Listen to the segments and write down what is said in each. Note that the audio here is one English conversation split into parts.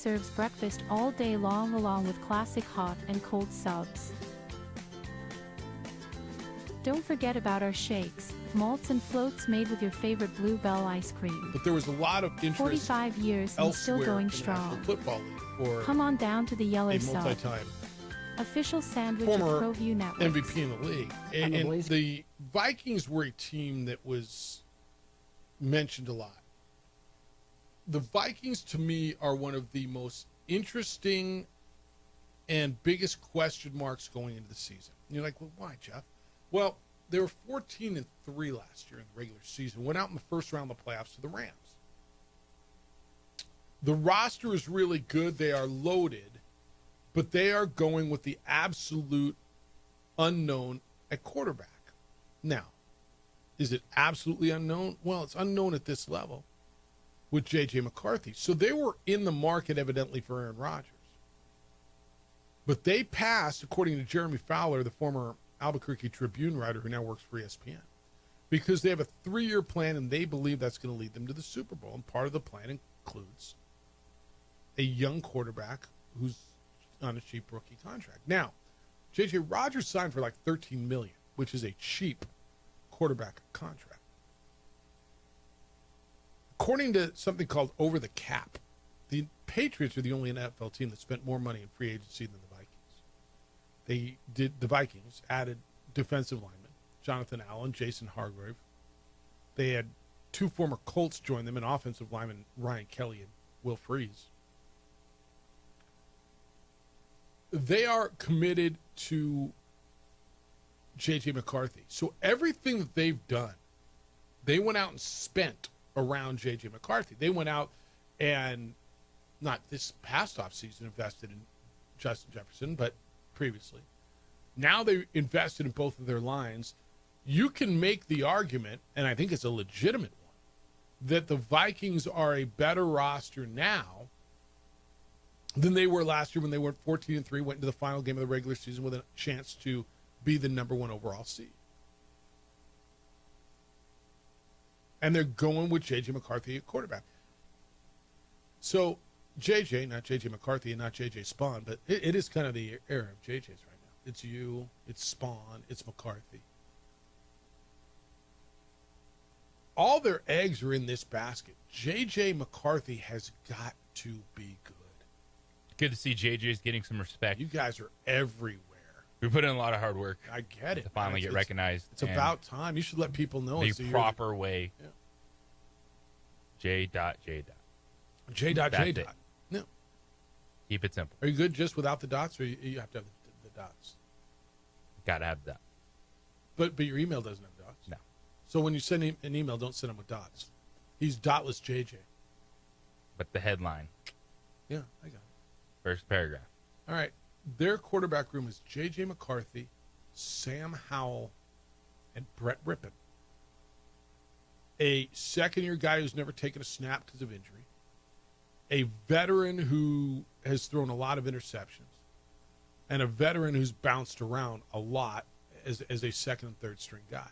serves breakfast all day long along with classic hot and cold subs. Don't forget about our shakes, malts and floats made with your favorite Bluebell ice cream. But there was a lot of interest 45 years and still elsewhere going in the National strong. Football League for Come on down to the Yellow a Sub, multi-time official sandwich of former ProView Networks. MVP in the league. And the Vikings were a team that was mentioned a lot. The Vikings, to me, are one of the most interesting and biggest question marks going into the season. And you're like, well, why, Jeff? Well, they were 14-3 last year in the regular season. Went out in the first round of the playoffs to the Rams. The roster is really good. They are loaded, but they are going with the absolute unknown at quarterback. Now, is it absolutely unknown? Well, it's unknown at this level with J.J. McCarthy. So they were in the market, evidently, for Aaron Rodgers. But they passed, according to Jeremy Fowler, the former Albuquerque Tribune writer who now works for ESPN, because they have a 3-year plan and they believe that's going to lead them to the Super Bowl. And part of the plan includes a young quarterback who's on a cheap rookie contract. Now, J.J. Rodgers signed for like $13 million, which is a cheap quarterback contract. According to something called Over the Cap, the Patriots are the only NFL team that spent more money in free agency than the Vikings. The Vikings added defensive linemen, Jonathan Allen, Jason Hargrave. They had 2 former Colts join them, and offensive linemen Ryan Kelly and Will Freeze. They are committed to J.J. McCarthy. So everything that they've done, they went out and spent around J.J. McCarthy. They went out and, not this past offseason, invested in Justin Jefferson, but previously. Now they invested in both of their lines. You can make the argument, and I think it's a legitimate one, that the Vikings are a better roster now than they were last year when they went 14-3, went into the final game of the regular season with a chance to be the number 1 overall seed. And they're going with J.J. McCarthy at quarterback. So J.J., not J.J. McCarthy and not J.J. Spawn, but it is kind of the era of J.J.'s right now. It's you, it's Spawn, it's McCarthy. All their eggs are in this basket. J.J. McCarthy has got to be good. Good to see JJ's getting some respect. You guys are everywhere. We put in a lot of hard work. I get it. To finally get recognized. It's about time. You should let people know the proper way. Yeah. J. J. No. Keep it simple. Are you good just without the dots, or you have to have the dots? Got to have that. But your email doesn't have dots. No. So when you send an email, don't send them with dots. He's dotless JJ. But the headline. Yeah, I got it. First paragraph. All right. Their quarterback room is J.J. McCarthy, Sam Howell, and Brett Rippon. A second-year guy who's never taken a snap because of injury. A veteran who has thrown a lot of interceptions. And a veteran who's bounced around a lot as a second and third string guy.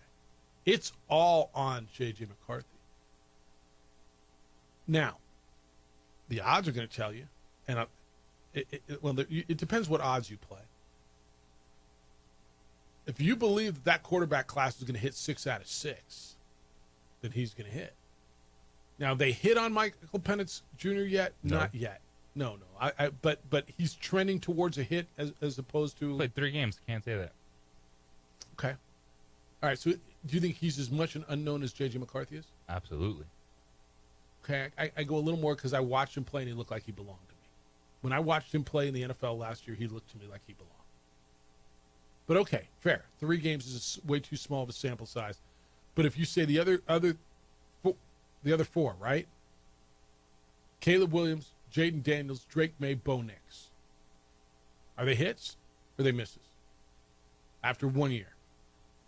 It's all on J.J. McCarthy. Now, the odds are going to tell you, and it depends what odds you play. If you believe that quarterback class is going to hit 6 out of 6, then he's going to hit. Now, they hit on Michael Penix Jr. yet? No. Not yet. No. But he's trending towards a hit as opposed to. Played 3 games. Can't say that. Okay. All right. So, do you think he's as much an unknown as J.J. McCarthy is? Absolutely. Okay. I go a little more because I watched him play and he looked like he belonged to me. When I watched him play in the NFL last year, he looked to me like he belonged. But okay, fair. 3 games is way too small of a sample size. But if you say the other 4, right? Caleb Williams, Jaden Daniels, Drake May, Bo Nix. Are they hits or are they misses? After 1 year.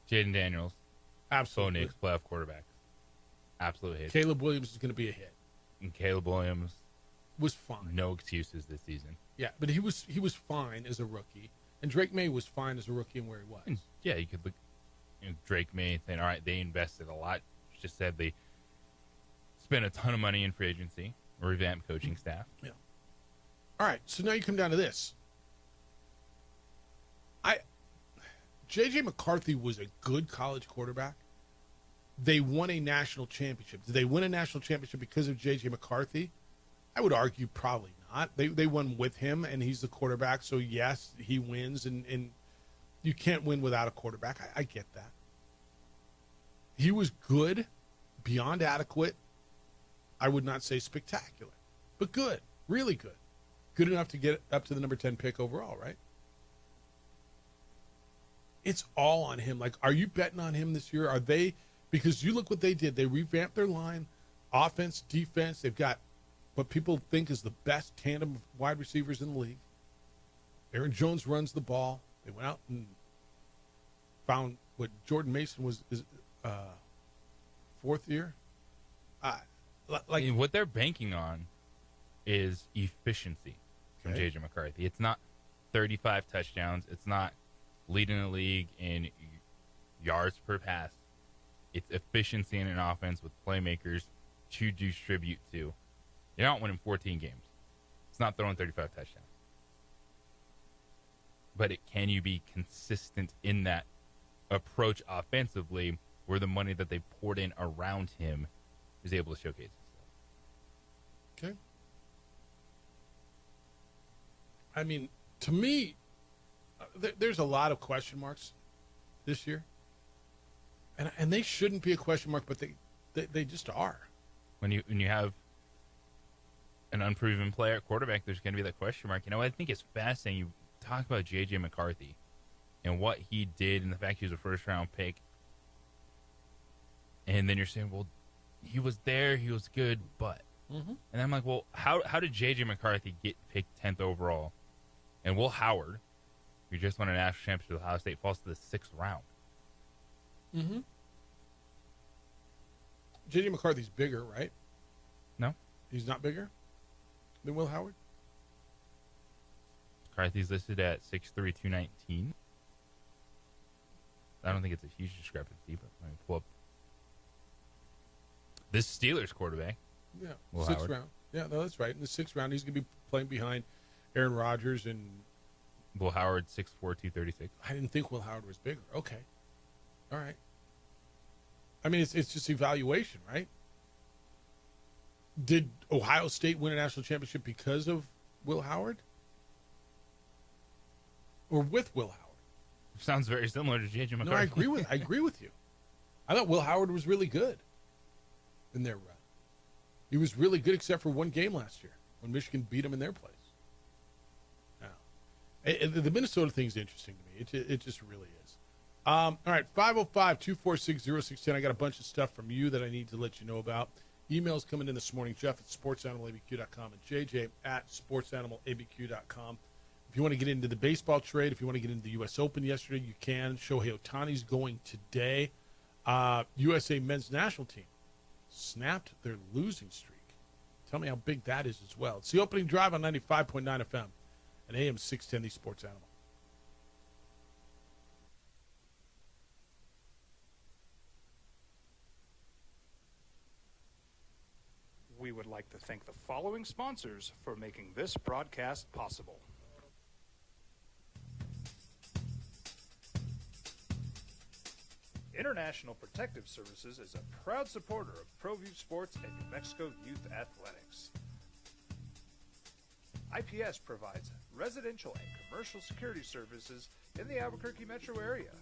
Jaden Daniels. Absolutely. Bo Nix, playoff quarterbacks. Absolute hit. Caleb Williams is going to be a hit. And Caleb Williams was fine. No excuses this season. Yeah, but he was fine as a rookie. And Drake May was fine as a rookie and where he was. And yeah, you could look Drake May saying, all right, they invested a lot. Just said they spent a ton of money in free agency, a revamped coaching staff. Yeah. All right, so now you come down to this. J.J. McCarthy was a good college quarterback. They won a national championship. Did they win a national championship because of J.J. McCarthy? I would argue probably not. They won with him, and he's the quarterback, so yes, he wins, and you can't win without a quarterback. I get that. He was good, beyond adequate. I would not say spectacular, but good, really good. Good enough to get up to the number 10 pick overall, right? It's all on him. Like, are you betting on him this year? Are they? Because you look what they did. They revamped their line, offense, defense. They've got what people think is the best tandem of wide receivers in the league. Aaron Jones runs the ball. They went out and found what Jordan Mason was fourth year. What they're banking on is efficiency from J.J. McCarthy. It's not 35 touchdowns. It's not leading the league in yards per pass. It's efficiency in an offense with playmakers to distribute to. You're not winning 14 games. It's not throwing 35 touchdowns. But can you be consistent in that approach offensively where the money that they poured in around him is able to showcase itself? Okay. I mean, to me, there's a lot of question marks this year. And they shouldn't be a question mark, but they just are. When you have an unproven player at quarterback, there's going to be that question mark. You know, I think it's fascinating. You talk about J.J. McCarthy and what he did and the fact he was a first-round pick. And then you're saying, well, he was there, he was good, but. Mm-hmm. And I'm like, well, how did J.J. McCarthy get picked 10th overall? And Will Howard, who just won a national championship with Ohio State, falls to the 6th round. Mm-hmm. J.J. McCarthy's bigger, right? No. He's not bigger than Will Howard? McCarthy's listed at 6'3", 219. I don't think it's a huge discrepancy, but let me pull up this Steelers quarterback. Yeah, Will sixth Howard. round. Yeah, no, that's right. In the 6th round, he's going to be playing behind Aaron Rodgers and... Will Howard, 6'4", 236. I didn't think Will Howard was bigger. Okay. All right. I mean, it's just evaluation, right? Did Ohio State win a national championship because of Will Howard? Or with Will Howard? Sounds very similar to J.J. McCarthy. No, I agree with you. I thought Will Howard was really good in their run. He was really good except for one game last year when Michigan beat him in their place. Now, the Minnesota thing's interesting to me. It just really is. All right, 505-246-0610. I got a bunch of stuff from you that I need to let you know about. Emails coming in this morning, Jeff at sportsanimalabq.com and JJ at sportsanimalabq.com. If you want to get into the baseball trade, if you want to get into the U.S. Open yesterday, you can. Shohei Ohtani's going today. USA men's national team snapped their losing streak. Tell me how big that is as well. It's the opening drive on 95.9 FM and AM 610, the Sports Animal. We would like to thank the following sponsors for making this broadcast possible. International Protective Services is a proud supporter of ProView Sports and New Mexico Youth Athletics. IPS provides residential and commercial security services in the Albuquerque metro area.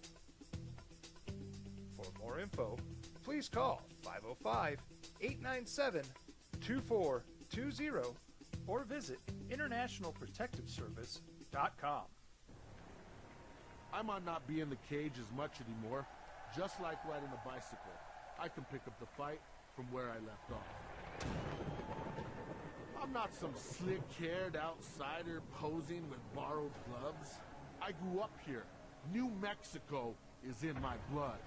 For more info, please call 505-897-2420 or visit internationalprotectiveservice.com. I might not be in the cage as much anymore. Just like riding a bicycle, I can pick up the fight from where I left off. I'm not some slick-haired outsider posing with borrowed gloves. I grew up here. New Mexico is in my blood.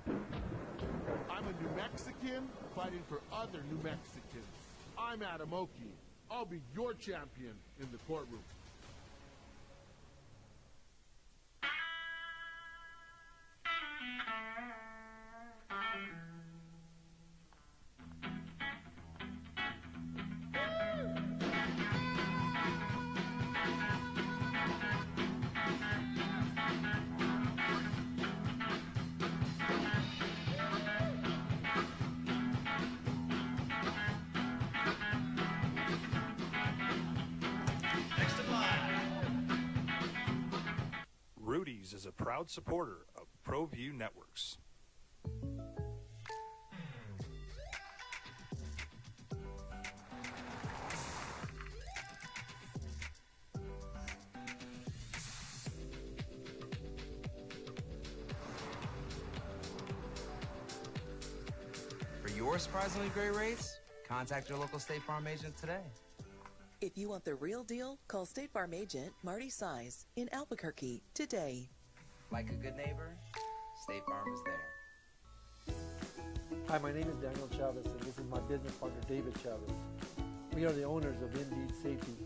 I'm a New Mexican fighting for other New Mexicans. I'm Adam Oki. I'll be your champion in the courtroom. is a proud supporter of ProView Networks. For your surprisingly great rates, contact your local State Farm agent today. If you want the real deal, call State Farm agent Marty Size in Albuquerque today. Like a good neighbor, State Farm is there. Hi, my name is Daniel Chavez, and this is my business partner, David Chavez. We are the owners of Indeed Safety.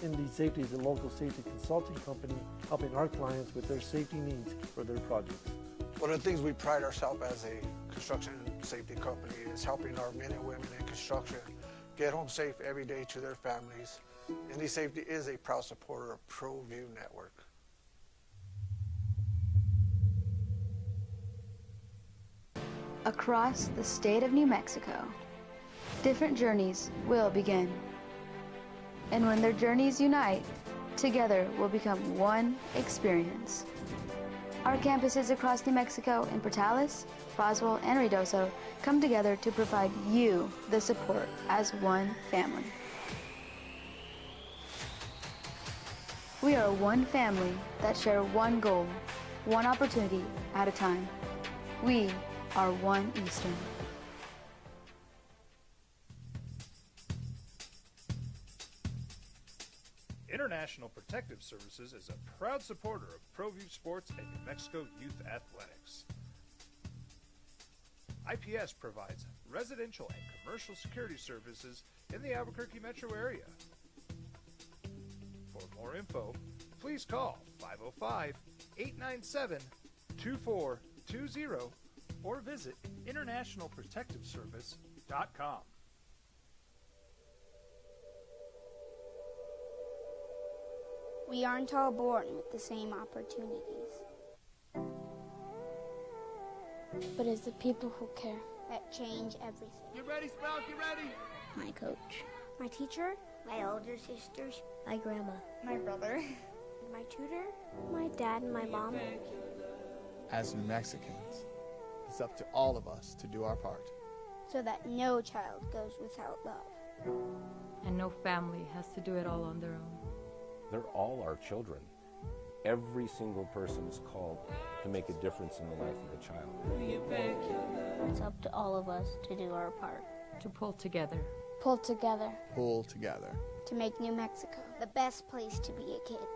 Indeed Safety is a local safety consulting company helping our clients with their safety needs for their projects. One of the things we pride ourselves as a construction safety company is helping our men and women in construction get home safe every day to their families. Indeed Safety is a proud supporter of ProView Network. Across the state of New Mexico, different journeys will begin. And when their journeys unite, together will become one experience. Our campuses across New Mexico in Portales, Roswell, and Ruidoso come together to provide you the support as one family. We are one family that share one goal, one opportunity at a time. We are One Eastern. International Protective Services is a proud supporter of ProView Sports and New Mexico Youth Athletics. IPS provides residential and commercial security services in the Albuquerque metro area. For more info, please call 505-897-2420 or visit internationalprotectiveservice.com. We aren't all born with the same opportunities. But it's the people who care that change everything. Get ready, Sprout, get ready! My coach, my teacher, my older sisters, my grandma, my brother, my tutor, my dad and my mom. As New Mexicans, it's up to all of us to do our part. So that no child goes without love. And no family has to do it all on their own. They're all our children. Every single person is called to make a difference in the life of a child. It's up to all of us to do our part. To pull together. Pull together. Pull together. To make New Mexico the best place to be a kid.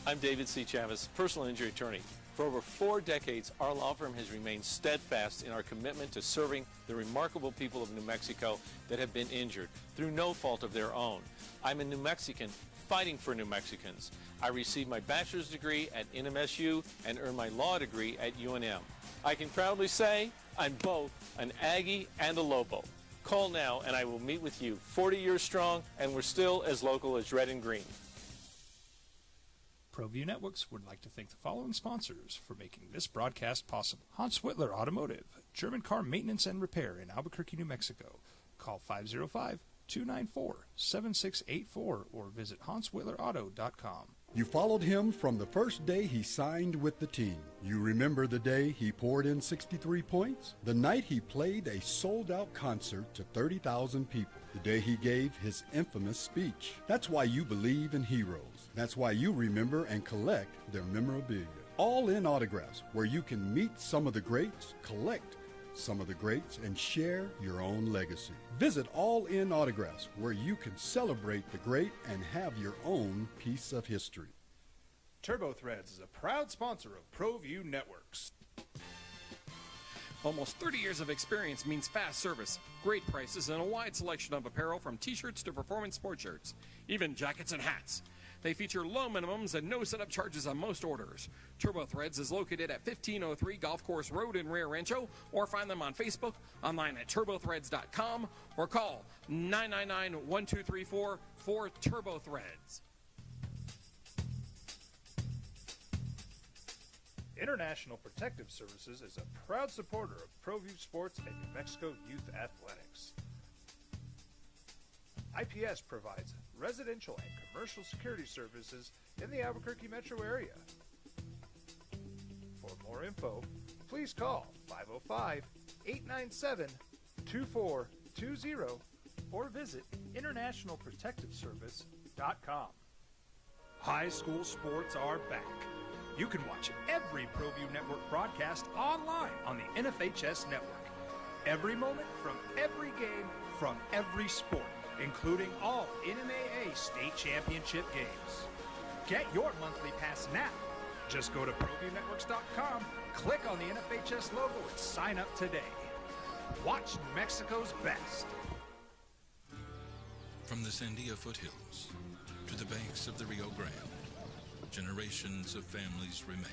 I'm David C. Chavez, personal injury attorney. For over 4 decades, our law firm has remained steadfast in our commitment to serving the remarkable people of New Mexico that have been injured through no fault of their own. I'm a New Mexican fighting for New Mexicans. I received my bachelor's degree at NMSU and earned my law degree at UNM. I can proudly say I'm both an Aggie and a Lobo. Call now and I will meet with you. 40 years strong, and we're still as local as red and green. ProView Networks would like to thank the following sponsors for making this broadcast possible. Hans Whitler Automotive, German car maintenance and repair in Albuquerque, New Mexico. Call 505-294-7684 or visit HansWhitlerAuto.com. You followed him from the first day he signed with the team. You remember the day he poured in 63 points? The night he played a sold-out concert to 30,000 people. The day he gave his infamous speech. That's why you believe in heroes. That's why you remember and collect their memorabilia. All in autographs, where you can meet some of the greats, collect some of the greats, and share your own legacy. Visit All In Autographs, where you can celebrate the great and have your own piece of history. Turbo Threads is a proud sponsor of ProView Networks. Almost 30 years of experience means fast service, great prices, and a wide selection of apparel from t-shirts to performance sport shirts, even jackets and hats. They feature low minimums and no setup charges on most orders. Turbo Threads is located at 1503 Golf Course Road in Rio Rancho, or find them on Facebook, online at turbothreads.com, or call 999-1234 for Turbo Threads. International Protective Services is a proud supporter of ProView Sports and New Mexico Youth Athletics. IPS provides residential and commercial security services in the Albuquerque metro area. For more info, please call 505-897-2420 or visit internationalprotectiveservice.com. High school sports are back. You can watch every ProView Network broadcast online on the NFHS network. Every moment from every game from every sport, including all NMAA state championship games. Get your monthly pass now. Just go to ProViewNetworks.com, click on the NFHS logo, and sign up today. Watch New Mexico's best. From the Sandia foothills to the banks of the Rio Grande, generations of families remain.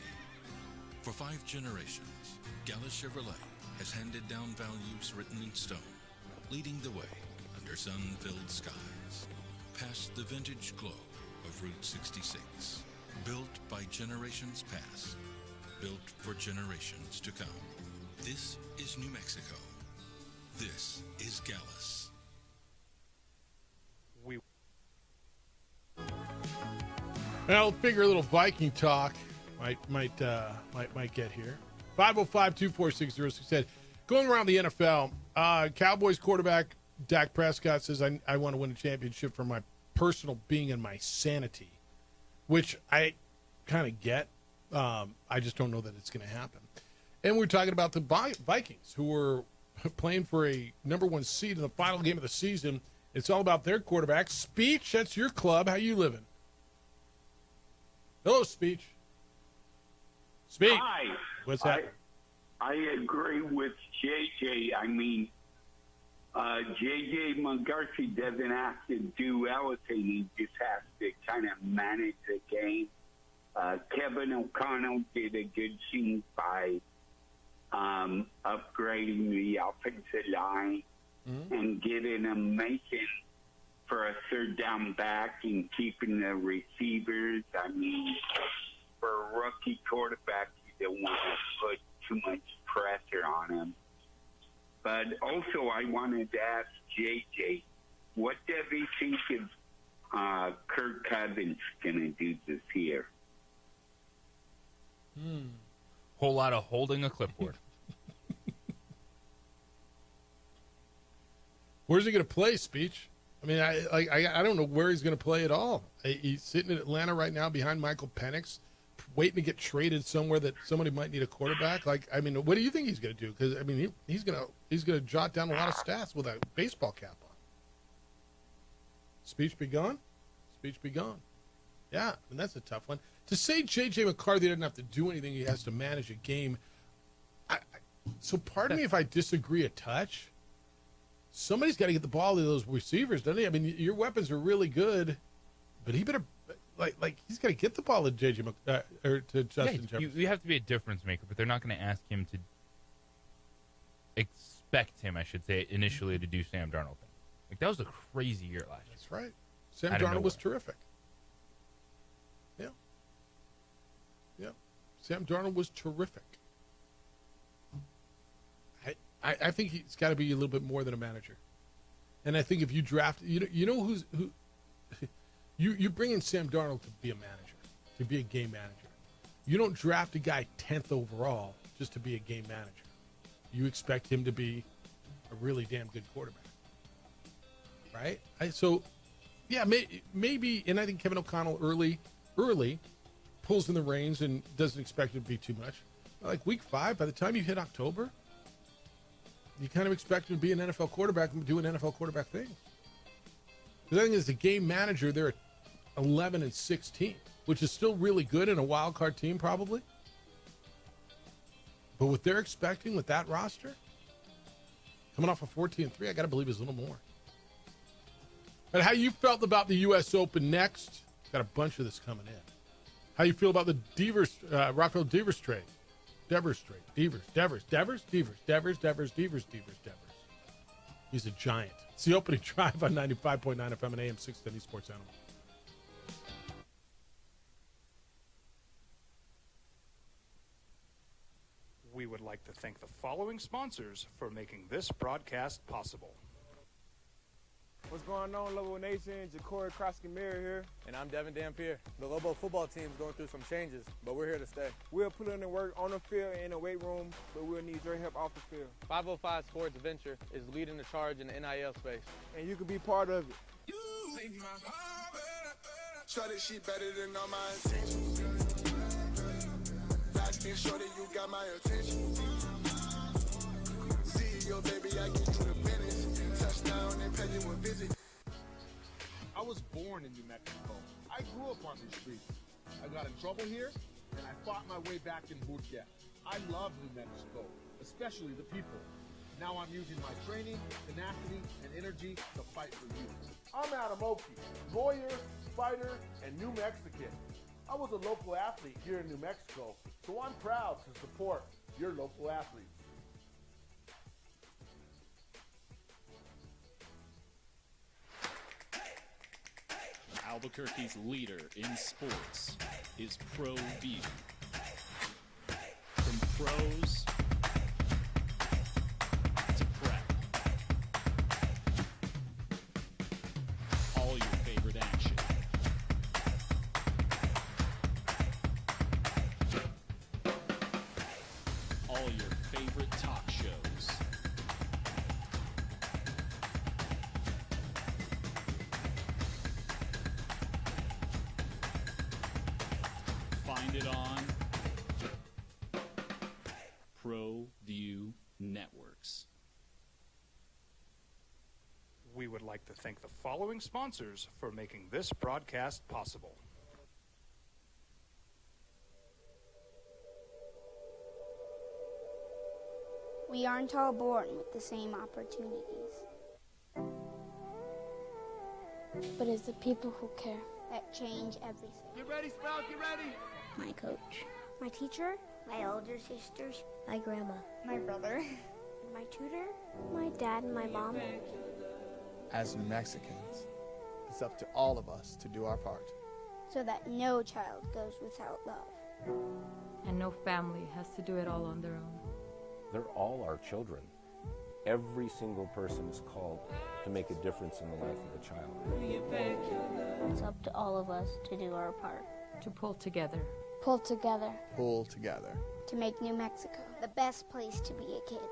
For 5 generations, Gallus Chevrolet has handed down values written in stone, leading the way under sun-filled skies, past the vintage glow of Route 66. Built by generations past, built for generations to come. This is New Mexico. This is Gallus. Well, figure a little Viking talk might get here. 505-246-06 said, going around the NFL, Cowboys quarterback Dak Prescott says, I want to win a championship for my personal being and my sanity, which I kind of get. I just don't know that it's going to happen. And we're talking about the Vikings, who were playing for a number 1 seed in the final game of the season. It's all about their quarterback. Speech, that's your club. How you living? Hello, Speech. Speech. Hi. What's that? I agree with JJ. I mean, JJ McCarthy doesn't have to do everything. He just has to kind of manage the game. Kevin O'Connell did a good thing by upgrading the offensive line and getting them making for a third down back and keeping the receivers. I mean, for a rookie quarterback, you don't want to put too much pressure on him. But also, I wanted to ask JJ, what does he think of Kirk Cousins going to do this year? Whole lot of holding a clipboard. Where's he going to play, Speech? I mean, I don't know where he's going to play at all. He's sitting in Atlanta right now behind Michael Penix, waiting to get traded somewhere that somebody might need a quarterback. Like, I mean, what do you think he's going to do? Because I mean, he's going to jot down a lot of stats with a baseball cap on. Speech be gone. Speech be gone. Yeah, I mean, that's a tough one. To say J.J. McCarthy doesn't have to do anything, he has to manage a game. So pardon me if I disagree a touch. Somebody's got to get the ball to those receivers, doesn't he? I mean, your weapons are really good, but he better like he's got to get the ball to J.J. or to Justin Jefferson. You have to be a difference maker, but they're not going to ask him to expect him, I should say, initially to do Sam Darnold thing. Like, that was a crazy year last year. That's right. Sam Darnold was terrific. Yeah. Yeah. Sam Darnold was terrific. I think he's got to be a little bit more than a manager. And I think if you draft, you know who you bring in Sam Darnold to be a manager, to be a game manager. You don't draft a guy 10th overall just to be a game manager. You expect him to be a really damn good quarterback. Right? So, yeah, maybe, and I think Kevin O'Connell early pulls in the reins and doesn't expect it to be too much. But like week 5, by the time you hit October, you kind of expect him to be an NFL quarterback and doing NFL quarterback things. Because I think as a game manager, they're 11-16, which is still really good in a wild card team, probably. But what they're expecting with that roster, coming off of 14-3, I got to believe is a little more. But how you felt about the U.S. Open next? Got a bunch of this coming in. How you feel about the Rafael Devers trade? Devers. He's a giant. It's the opening drive on 95.9 FM and AM 610 Sports Animal. We would like to thank the following sponsors for making this broadcast possible. What's going on, Lobo Nation? Ja'Cory Krosky-Mirror here. And I'm Devin Dampier. The Lobo football team is going through some changes, but we're here to stay. We'll put in the work on the field and in the weight room, but we'll need your help off the field. 505 Sports Venture is leading the charge in the NIL space. And you can be part of it. Shorty, she better than all my intentions. Light skin shorty, you got my attention. CEO, baby, I get you the business. Touchdown and pay you a visit. I was born in New Mexico. I grew up on these streets. I got in trouble here, and I fought my way back in Burkett. I love New Mexico, especially the people. Now I'm using my training, tenacity, and energy to fight for you. I'm Adam Oki, lawyer, fighter, and New Mexican. I was a local athlete here in New Mexico, so I'm proud to support your local athletes. Albuquerque's leader in sports is Pro View. From pros to prep, all your favorite action. All your favorite talk shows. Find it on ProView Networks. We would like to thank the following sponsors for making this broadcast possible. We aren't all born with the same opportunities. But it's the people who care that change everything. Get ready, Sprout, get ready! My coach, my teacher, my older sisters, my grandma, my brother, my tutor, my dad and my mom. As New Mexicans, it's up to all of us to do our part. So that no child goes without love. And no family has to do it all on their own. They're all our children. Every single person is called to make a difference in the life of a child. It's up to all of us to do our part. To pull together. Pull together. Pull together. To make New Mexico the best place to be a kid.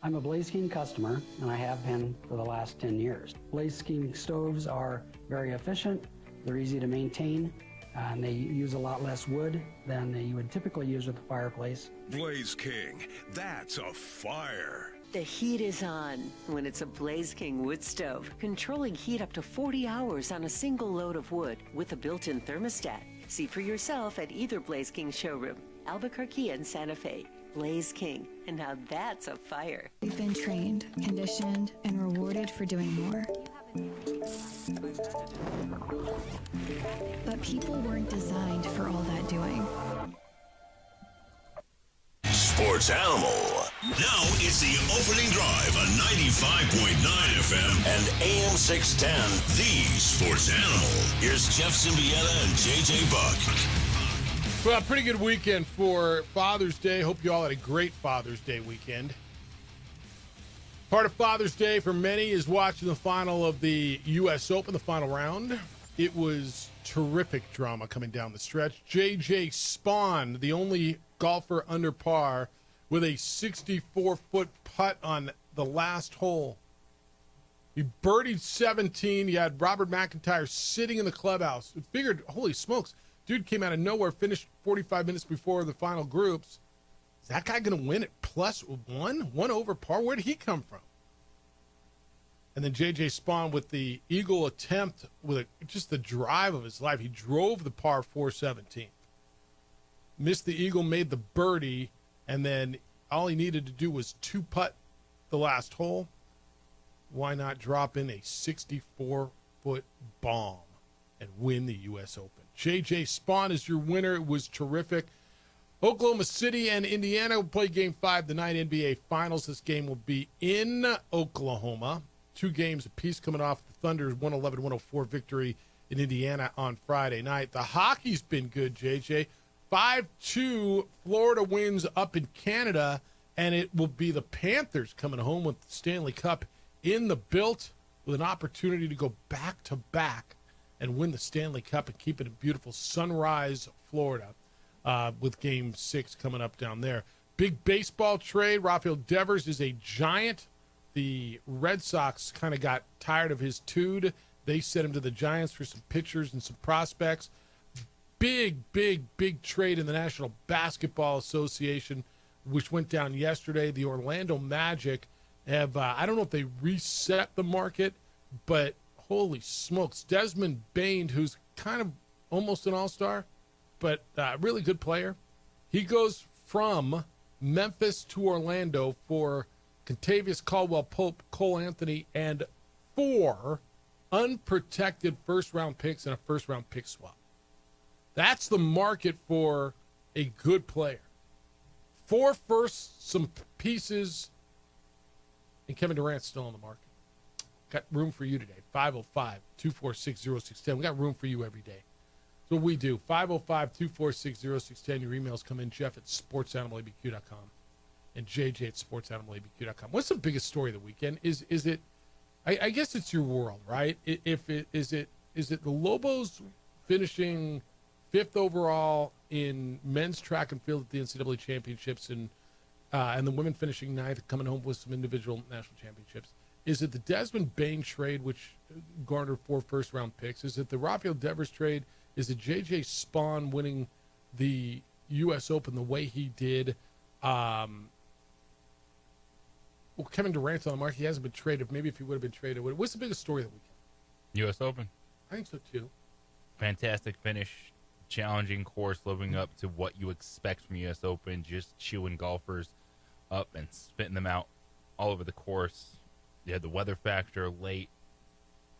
I'm a Blaze King customer, and I have been for the last 10 years. Blaze King stoves are very efficient, they're easy to maintain, and they use a lot less wood than you would typically use with a fireplace. Blaze King, that's a fire. The heat is on when it's a Blaze King wood stove, controlling heat up to 40 hours on a single load of wood with a built-in thermostat. See for yourself at either Blaze King showroom, Albuquerque and Santa Fe. Blaze King, and now that's a fire. We've been trained, conditioned, and rewarded for doing more. But people weren't designed for all that doing. Sports Animal. Now it's the opening drive on 95.9 FM and AM 610, the Sports Animal. Here's Jeff Symbieta and JJ Buck. Well, pretty good weekend for Father's Day. Hope you all had a great Father's Day weekend. Part of Father's Day for many is watching the final of the U.S. Open, the final round. It was terrific drama coming down the stretch. J.J. Spaun, the only golfer under par, with a 64-foot putt on the last hole. He birdied 17. You had Robert McIntyre sitting in the clubhouse. You figured, holy smokes, dude came out of nowhere, finished 45 minutes before the final groups. Is that guy going to win at +1? One over par? Where did he come from? And then J.J. Spaun with the eagle attempt with just the drive of his life. He drove the par 417. Missed the eagle, made the birdie, and then all he needed to do was two putt the last hole. Why not drop in a 64-foot bomb and win the U.S. Open? J.J. Spaun is your winner. It was terrific. Oklahoma City and Indiana will play Game 5 tonight, NBA Finals. This game will be in Oklahoma. 2 games apiece coming off the Thunder's 111-104 victory in Indiana on Friday night. The hockey's been good, JJ. 5-2, Florida wins up in Canada, and it will be the Panthers coming home with the Stanley Cup in the built with an opportunity to go back-to-back and win the Stanley Cup and keep it in beautiful Sunrise, Florida, with Game 6 coming up down there. Big baseball trade. Rafael Devers is a Giant. The Red Sox kind of got tired of his tood. They sent him to the Giants for some pitchers and some prospects. Big trade in the National Basketball Association, which went down yesterday. The Orlando Magic have, I don't know if they reset the market, but holy smokes. Desmond Bain, who's kind of almost an all-star, but a really good player. He goes from Memphis to Orlando for Contavious Caldwell-Pope, Cole Anthony, and 4 unprotected first-round picks and a first-round pick swap. That's the market for a good player. 4 firsts, some pieces, and Kevin Durant's still on the market. Got room for you today. 505-246-0610. We got room for you every day. That's what we do. 505-246-0610. Your emails come in, Jeff at sportsanimалabq.com and JJ at sportsanimалabq.com. What's the biggest story of the weekend? Is it I guess it's your world, right? Is it the Lobos finishing 5th overall in men's track and field at the NCAA championships, and the women finishing 9th, coming home with some individual national championships? Is it the Desmond Bain trade, which garnered 4 first-round picks? Is it the Rafael Devers trade? Is it J.J. Spawn winning the U.S. Open the way he did? Well, Kevin Durant's on the market. He hasn't been traded. Maybe if he would have been traded. What's the biggest story of the weekend? U.S. Open. I think so, too. Fantastic finish. Challenging course, living up to what you expect from U.S. Open, just chewing golfers up and spitting them out all over the course. You had the weather factor late.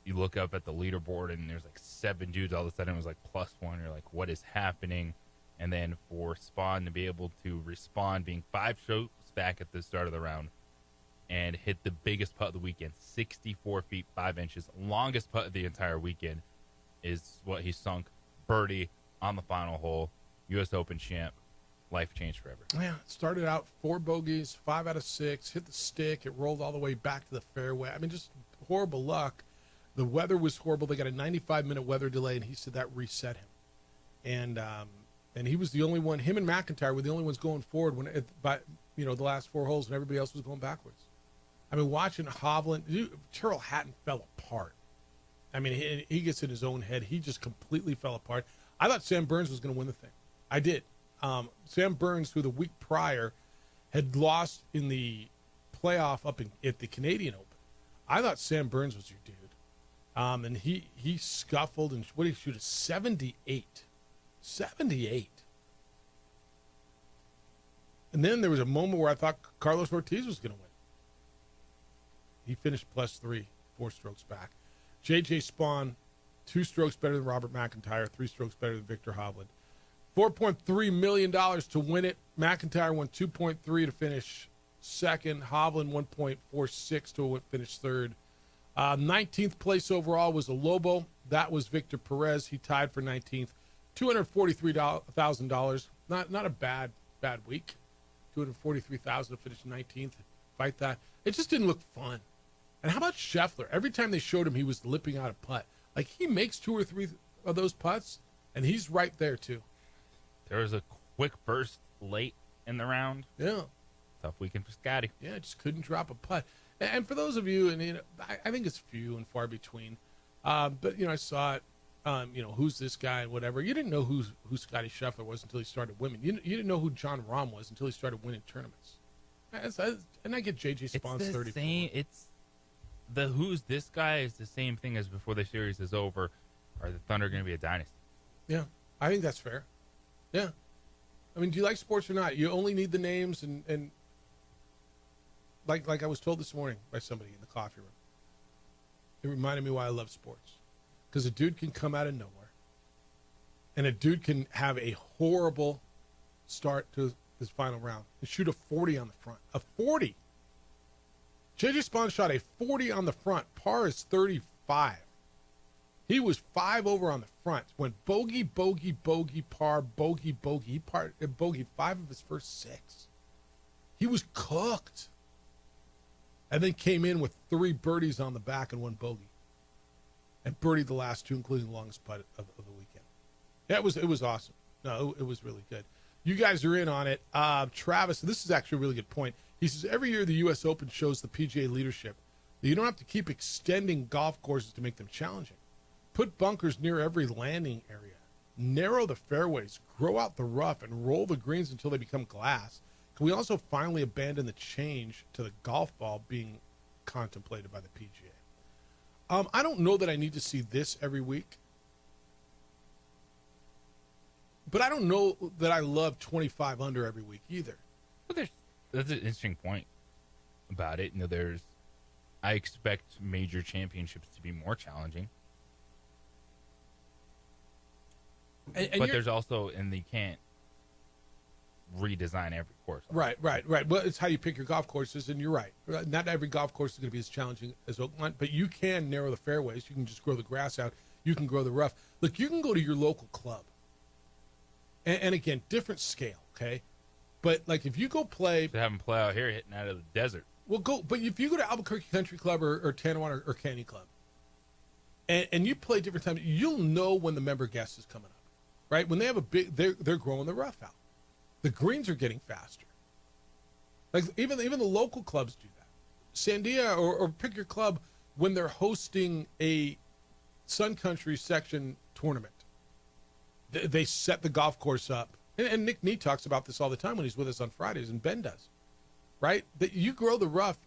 You look up at the leaderboard, and there's like 7 dudes. All of a sudden, it was like +1. You're like, what is happening? And then for Spawn to be able to respond, being 5 strokes back at the start of the round, and hit the biggest putt of the weekend, 64 feet 5 inches, longest putt of the entire weekend, is what he sunk. Birdie on the final hole, U.S. Open champ. Life changed forever. Yeah, it started out 4 bogeys, 5 out of 6, hit the stick. It rolled all the way back to the fairway. I mean, just horrible luck. The weather was horrible. They got a 95-minute weather delay, and he said that reset him. And he was the only one. Him and McIntyre were the only ones going forward the last 4 holes, and everybody else was going backwards. I mean, watching Hovland, Tyrrell Hatton fell apart. I mean, he gets in his own head. He just completely fell apart. I thought Sam Burns was going to win the thing. I did. Sam Burns, who the week prior had lost in the playoff at the Canadian Open. I thought Sam Burns was your dude. And he scuffled, and what did he shoot? A 78. 78. And then there was a moment where I thought Carlos Ortiz was going to win. He finished +3, 4 strokes back. J.J. Spawn, 2 strokes better than Robert McIntyre, 3 strokes better than Victor Hovland. $4.3 million to win it. McIntyre won $2.3 to finish second. Hovland 1.46 to finish third. 19th place overall was a Lobo. That was Victor Perez. He tied for 19th. $243,000. Not a bad week. $243,000 to finish 19th. Fight that. It just didn't look fun. And how about Scheffler? Every time they showed him, he was lipping out a putt. Like, he makes 2 or 3 of those putts, and he's right there too. There was a quick burst late in the round. Yeah. Tough weekend for Scotty. Yeah, just couldn't drop a putt. And for those of you, and I think it's few and far between, but I saw it. Who's this guy and whatever. You didn't know who Scotty Scheffler was until he started winning. You didn't know who John Rahm was until he started winning tournaments. And I get J.J. Spawn's 34. It's the who's this guy is the same thing as before the series is over. Are the Thunder going to be a dynasty? Yeah, I think that's fair. Yeah. I mean, do you like sports or not? You only need the names and like I was told this morning by somebody in the coffee room. It reminded me why I love sports. Because a dude can come out of nowhere, and a dude can have a horrible start to his final round and shoot a 40 on the front. A 40. J.J. Spawn shot a 40 on the front. Par is 35. He was 5 over on the front. Went bogey, bogey, bogey, par, bogey, bogey. He bogeyed 5 of his first 6. He was cooked. And then came in with 3 birdies on the back and 1 bogey. And birdied the last 2, including the longest putt of the weekend. Yeah, it was awesome. No, it was really good. You guys are in on it. Travis, this is actually a really good point. He says, every year the U.S. Open shows the PGA leadership that you don't have to keep extending golf courses to make them challenging. Put bunkers near every landing area. Narrow the fairways, grow out the rough, and roll the greens until they become glass. Can we also finally abandon the change to the golf ball being contemplated by the PGA? I don't know that I need to see this every week. But I don't know that I love 25 under every week either. Well, that's an interesting point about it. I expect major championships to be more challenging. But there's also, and they can't redesign every course. Right. Well, it's how you pick your golf courses, and you're right. Not every golf course is going to be as challenging as Oakmont, but you can narrow the fairways. You can just grow the grass out. You can grow the rough. Look, you can go to your local club. And again, different scale, okay? But, like, if you go play... To have them play out here hitting out of the desert. Well, but if you go to Albuquerque Country Club or Tanawana or Candy Club, and you play different times, you'll know when the member guest is coming up, right? When they have a big... They're growing the rough out. The greens are getting faster. Like, even the local clubs do that. Sandia or pick your club when they're hosting a Sun Country section tournament. They set the golf course up. And Nick Nee talks about this all the time when he's with us on Fridays, and Ben does. Right? That you grow the rough,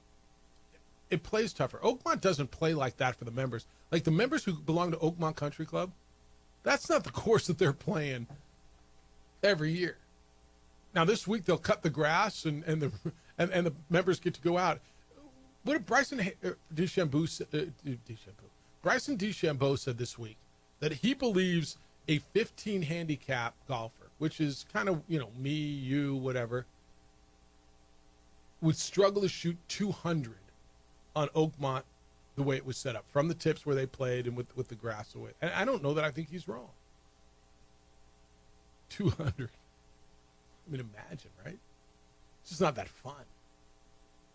it plays tougher. Oakmont doesn't play like that for the members. Like the members who belong to Oakmont Country Club, that's not the course that they're playing every year. Now this week they'll cut the grass and the members get to go out. What did Bryson DeChambeau said this week? That he believes a 15 handicap golfer, which is kind of, me, you, whatever, would struggle to shoot 200 on Oakmont the way it was set up, from the tips where they played and with the grass away. And I don't know that I think he's wrong. 200. I mean, imagine, right? It's just not that fun.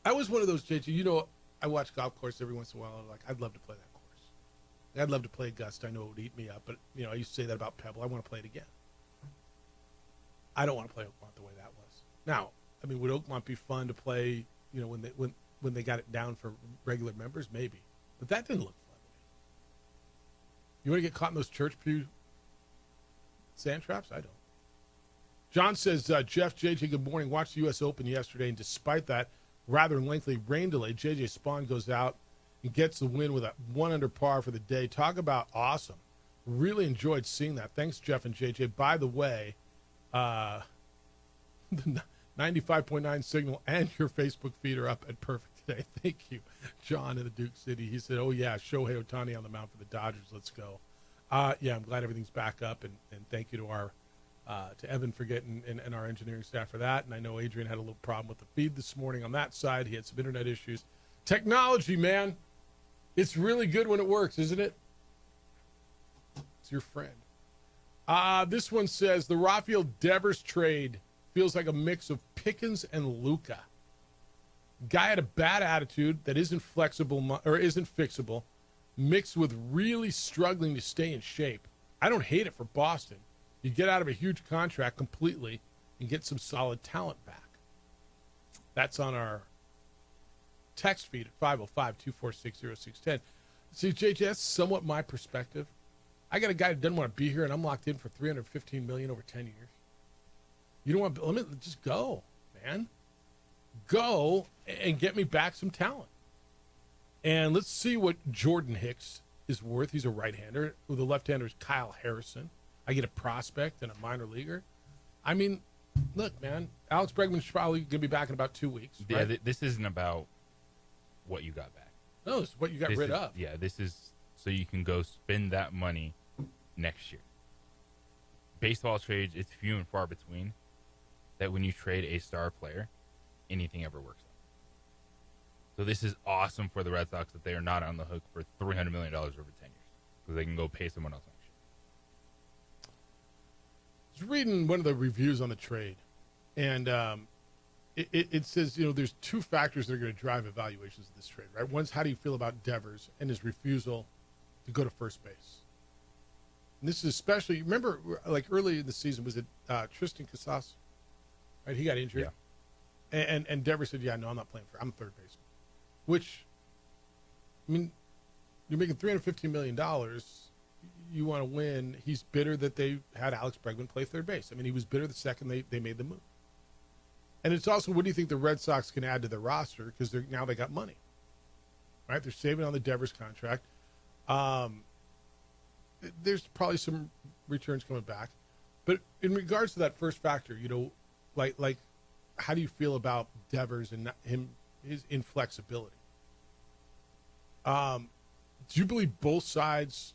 I was one of those, JJ, I watch golf course every once in a while. I'm like, I'd love to play that. I'd love to play Augusta. I know it would eat me up, but, I used to say that about Pebble. I want to play it again. I don't want to play Oakmont the way that was. Now, I mean, would Oakmont be fun to play, when they got it down for regular members? Maybe. But that didn't look fun to me. You want to get caught in those church pew sand traps? I don't. John says, Jeff, JJ, good morning. Watched the U.S. Open yesterday, and despite that rather lengthy rain delay, JJ Spawn goes out and gets the win with a 1 under par for the day. Talk about awesome. Really enjoyed seeing that. Thanks, Jeff and JJ. By the way, the 95.9 signal and your Facebook feed are up at perfect today. Thank you, John in the Duke City. He said, oh, yeah, Shohei Ohtani on the mound for the Dodgers. Let's go. Yeah, I'm glad everything's back up, and thank you to Evan for getting and our engineering staff for that. And I know Adrian had a little problem with the feed this morning on that side. He had some internet issues. Technology, man. It's really good when it works, isn't it? It's your friend. This one says, the Rafael Devers trade feels like a mix of Pickens and Luka. Guy had a bad attitude that isn't fixable, mixed with really struggling to stay in shape. I don't hate it for Boston. You get out of a huge contract completely and get some solid talent back. That's on our text feed at 505-246-0610. See, JJ, that's somewhat my perspective. I got a guy that doesn't want to be here, and I'm locked in for $315 million over 10 years. You don't want to, let me just go, man. Go and get me back some talent. And let's see what Jordan Hicks is worth. He's a right-hander. The left-hander is Kyle Harrison. I get a prospect and a minor leaguer. I mean, look, man, Alex Bregman's probably going to be back in about 2 weeks. Right? Yeah, this isn't about what you got back. No, it's what you got rid of. Yeah, this is so you can go spend that money next year. Baseball trades, it's few and far between that when you trade a star player, anything ever works out. So this is awesome for the Red Sox that they are not on the hook for $300 million over 10 years. so they can go pay someone else next year. I was reading one of the reviews on the trade, and it says, there's two factors that are going to drive evaluations of this trade, right? One's how do you feel about Devers and his refusal to go to first base. And this is especially, remember, like early in the season, was it Tristan Casas? Right, he got injured. Yeah. And Devers said, yeah, no, I'm not playing I'm a third baseman. Which, I mean, you're making $315 million. You want to win. He's bitter that they had Alex Bregman play third base. I mean, he was bitter the second they made the move. And it's also, what do you think the Red Sox can add to their roster? Because now they got money. Right? They're saving on the Devers contract. There's probably some returns coming back. But in regards to that first factor, like how do you feel about Devers and his inflexibility? Do you believe both sides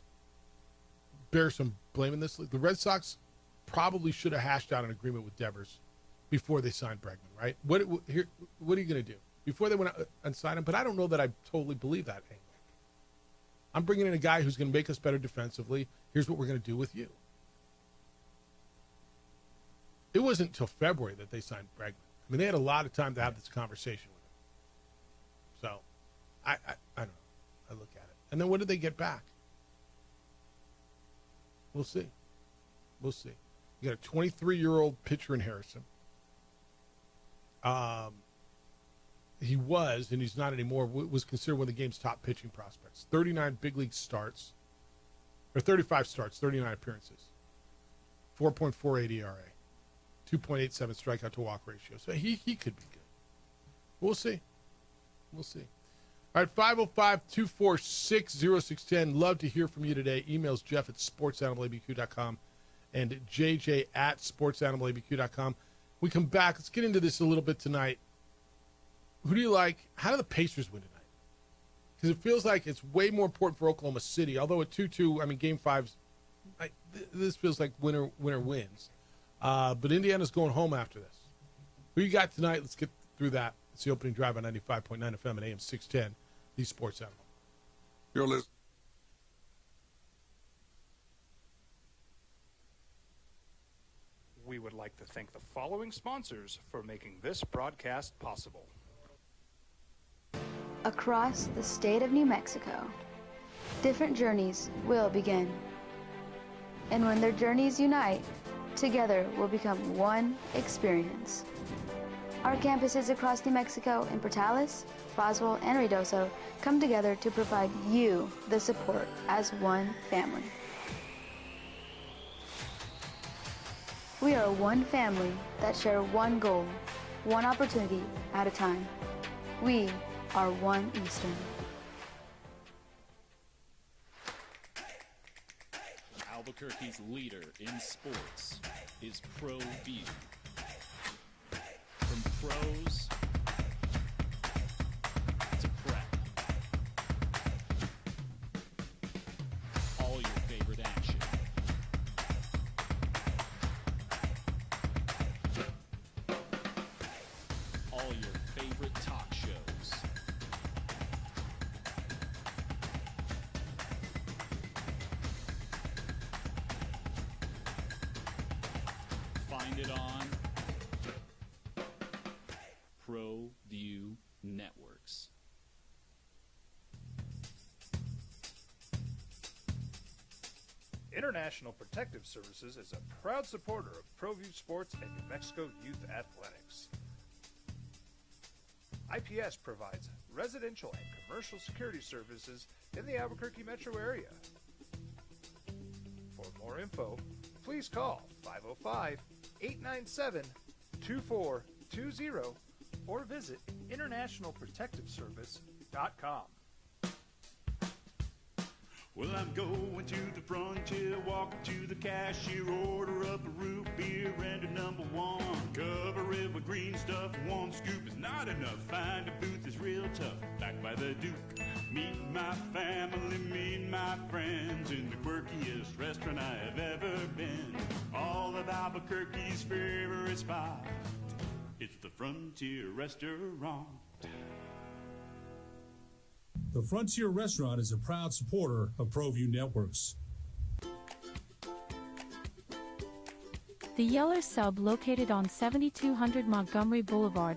bear some blame in this? The Red Sox probably should have hashed out an agreement with Devers before they signed Bregman, right? What are you going to do before they went out and signed him? But I don't know that I totally believe that anyway. I'm bringing in a guy who's going to make us better defensively. Here's what we're going to do with you. It wasn't until February that they signed Bregman. I mean, they had a lot of time to have this conversation with him. So, I don't know. I look at it. And then what did they get back? We'll see. We'll see. You got a 23-year-old pitcher in Harrison. He was, and he's not anymore, was considered one of the game's top pitching prospects. 39 big league starts, or 35 starts, 39 appearances. 4.48 ERA. 2.87 strikeout to walk ratio. So he could be good. We'll see. We'll see. All right, 505-246-0610. Love to hear from you today. Emails Jeff at sportsanimалabq.com and JJ at sportsanimалabq.com. We come back. Let's get into this a little bit tonight. Who do you like? How do the Pacers win tonight? Because it feels like it's way more important for Oklahoma City. Although at 2-2, I mean, Game 5's, this feels like winner wins. But Indiana's going home after this. Who you got tonight? Let's get through that. It's the opening drive on 95.9 FM and AM 610, the Sports Animal. You're listening. We would like to thank the following sponsors for making this broadcast possible. Across the state of New Mexico, different journeys will begin. And when their journeys unite, together will become one experience. Our campuses across New Mexico in Portales, Roswell, and Ruidoso come together to provide you the support as one family. We are one family that share one goal, one opportunity at a time. We are One Eastern. Albuquerque's leader in sports is ProView. From pros to prep, all your favorite action. All your favorite talk shows. Find it on ProView Networks. International Protective Services is a proud supporter of ProView Sports and New Mexico Youth Athletics. IPS provides residential and commercial security services in the Albuquerque metro area. For more info, please call 505-897-2420 or visit internationalprotectiveservice.com. Well, I'm going to the frontier, walking to the cashier, order up a root beer and a number one. Cover it with green stuff, one scoop is not enough. Find a booth is real tough, back by the Duke. Meet my family, meet my friends in the quirkiest restaurant I have ever been. All of Albuquerque's favorite spot, it's the Frontier Restaurant. The Frontier Restaurant is a proud supporter of ProView Networks. The Yeller Sub, located on 7200 Montgomery Boulevard,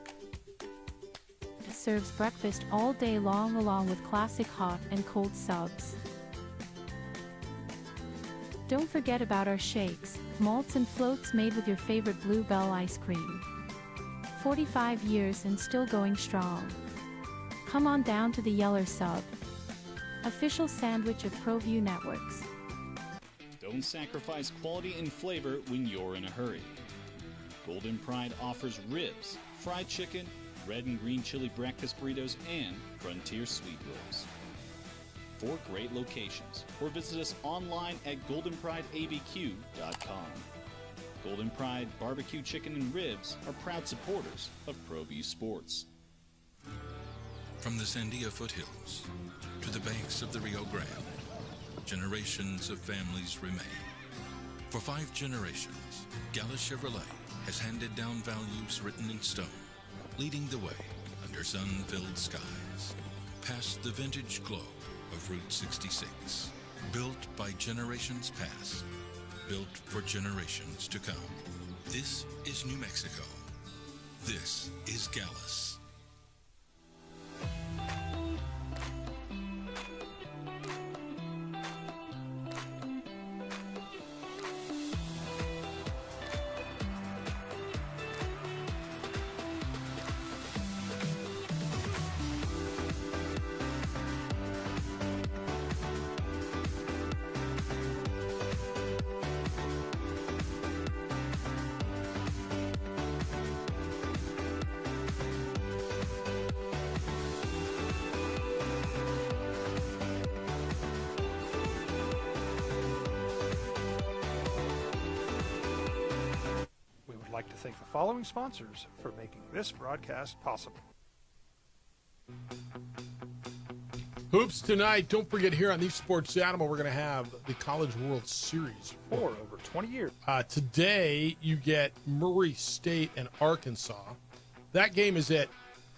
serves breakfast all day long along with classic hot and cold subs. Don't forget about our shakes, malts and floats made with your favorite Bluebell ice cream. 45 years and still going strong. Come on down to the Yeller Sub, official sandwich of ProView Networks. Don't sacrifice quality and flavor when you're in a hurry. Golden Pride offers ribs, fried chicken, red and green chili breakfast burritos, and Frontier sweet rolls. 4 great locations, or visit us online at goldenprideabq.com. Golden Pride Barbecue Chicken and Ribs are proud supporters of ProView Sports. From the Sandia foothills to the banks of the Rio Grande, generations of families remain. For 5 generations, Gala Chevrolet has handed down values written in stone, leading the way under sun-filled skies, past the vintage glow of Route 66. Built by generations past, built for generations to come. This is New Mexico. This is Gallus. I'd like to thank the following sponsors for making this broadcast possible. Hoops tonight. Don't forget, here on the Sports Animal, we're going to have the College World Series. For over 20 years. Today, you get Murray State and Arkansas. That game is at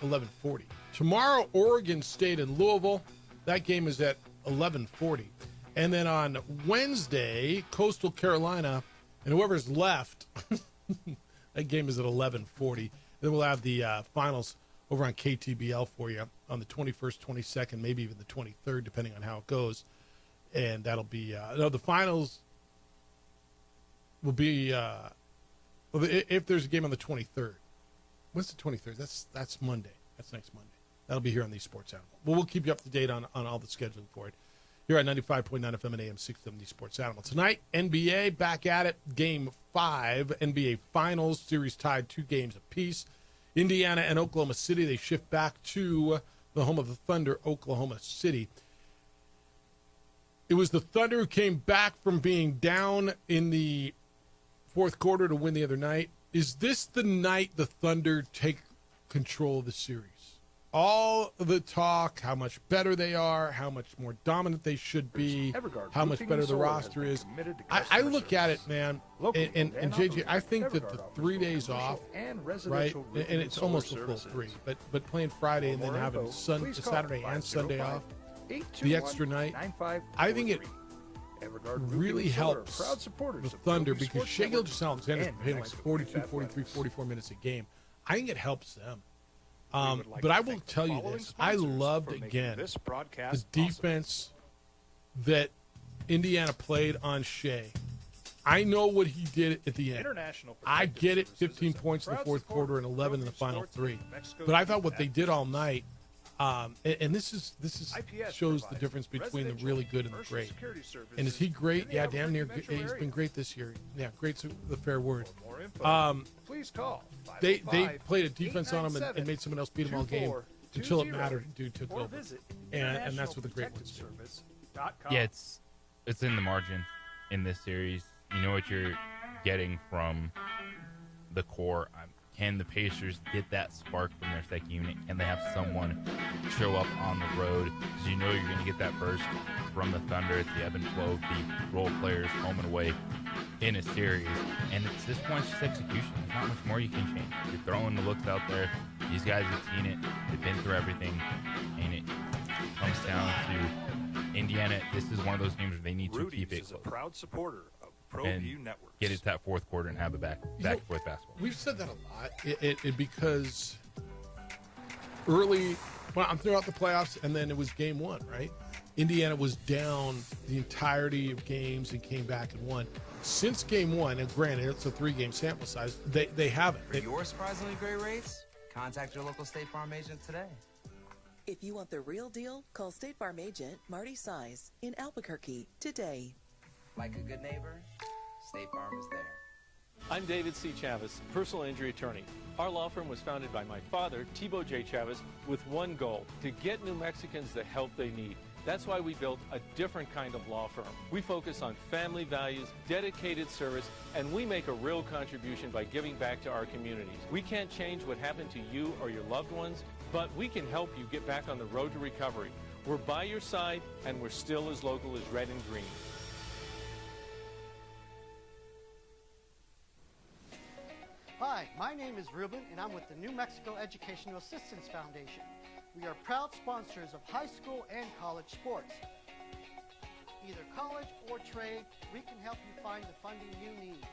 11:40. Tomorrow, Oregon State and Louisville. That game is at 11:40. And then on Wednesday, Coastal Carolina and whoever's left, that game is at 11:40. Then we'll have the finals over on KTBL for you on the 21st, 22nd, maybe even the 23rd, depending on how it goes. And that'll be the finals will be if there's a game on the 23rd. What's the 23rd? That's Monday. That's next Monday. That'll be here on the Sports Animal. Well, we'll keep you up to date on all the scheduling for it. Here at 95.9 FM and AM 670 Sports Animal. Tonight, NBA back at it. Game 5, NBA Finals. Series tied 2 games apiece. Indiana and Oklahoma City, they shift back to the home of the Thunder, Oklahoma City. It was the Thunder who came back from being down in the fourth quarter to win the other night. Is this the night the Thunder take control of the series? All the talk, how much better they are, how much more dominant they should be, how much better the roster is. I look at it, man, and JJ, I think that the 3 days off, right, and it's almost a full 3, but playing Friday and then having Saturday and Sunday off, the extra night, I think it really helps the Thunder because Shai Gilgeous-Alexander's been playing like 42, 43, 44 minutes a game. I think it helps them. But I will tell you this. I loved, again, the defense that Indiana played on Shai. I know what he did at the end. I get it, 15 points in the fourth quarter and 11 in the final 3. But I thought what they did all night, and this is shows the difference between the really good and the great. And is he great? Yeah, damn near. He's been great this year. Yeah, great's the fair word. Please call. They played a defense on him and made someone else beat him all game until it mattered and dude took over. And that's what the great ones do. Yeah, it's in the margin in this series. You know what you're getting from the core. Can the Pacers get that spark from their second unit? Can they have someone show up on the road? Because you know you're going to get that burst from the Thunder. It's the ebb and flow of the role players home and away in a series. And at this point, it's just execution. There's not much more you can change. You're throwing the looks out there. These guys have seen it. They've been through everything. And comes down to Indiana, this is one of those games where they need to Rudy's keep it is a close proud supporter of and ProView Networks. get it to that fourth quarter and have it back and forth basketball. We've said that a lot. It because early, well, throughout the playoffs, and then it was game one, right? Indiana was down the entirety of games and came back and won. Since game one, and granted, it's a 3-game sample size, they haven't. For your surprisingly great rates, contact your local State Farm agent today. If you want the real deal, call State Farm agent Marty Size in Albuquerque today. Like a good neighbor, State Farm is there. I'm David C. Chavis, personal injury attorney. Our law firm was founded by my father, Thibaut J. Chavis, with one goal, to get New Mexicans the help they need. That's why we built a different kind of law firm. We focus on family values, dedicated service, and we make a real contribution by giving back to our communities. We can't change what happened to you or your loved ones, but we can help you get back on the road to recovery. We're by your side, and we're still as local as red and green. Hi, my name is Ruben, and I'm with the New Mexico Educational Assistance Foundation. We are proud sponsors of high school and college sports. Either college or trade, we can help you find the funding you need.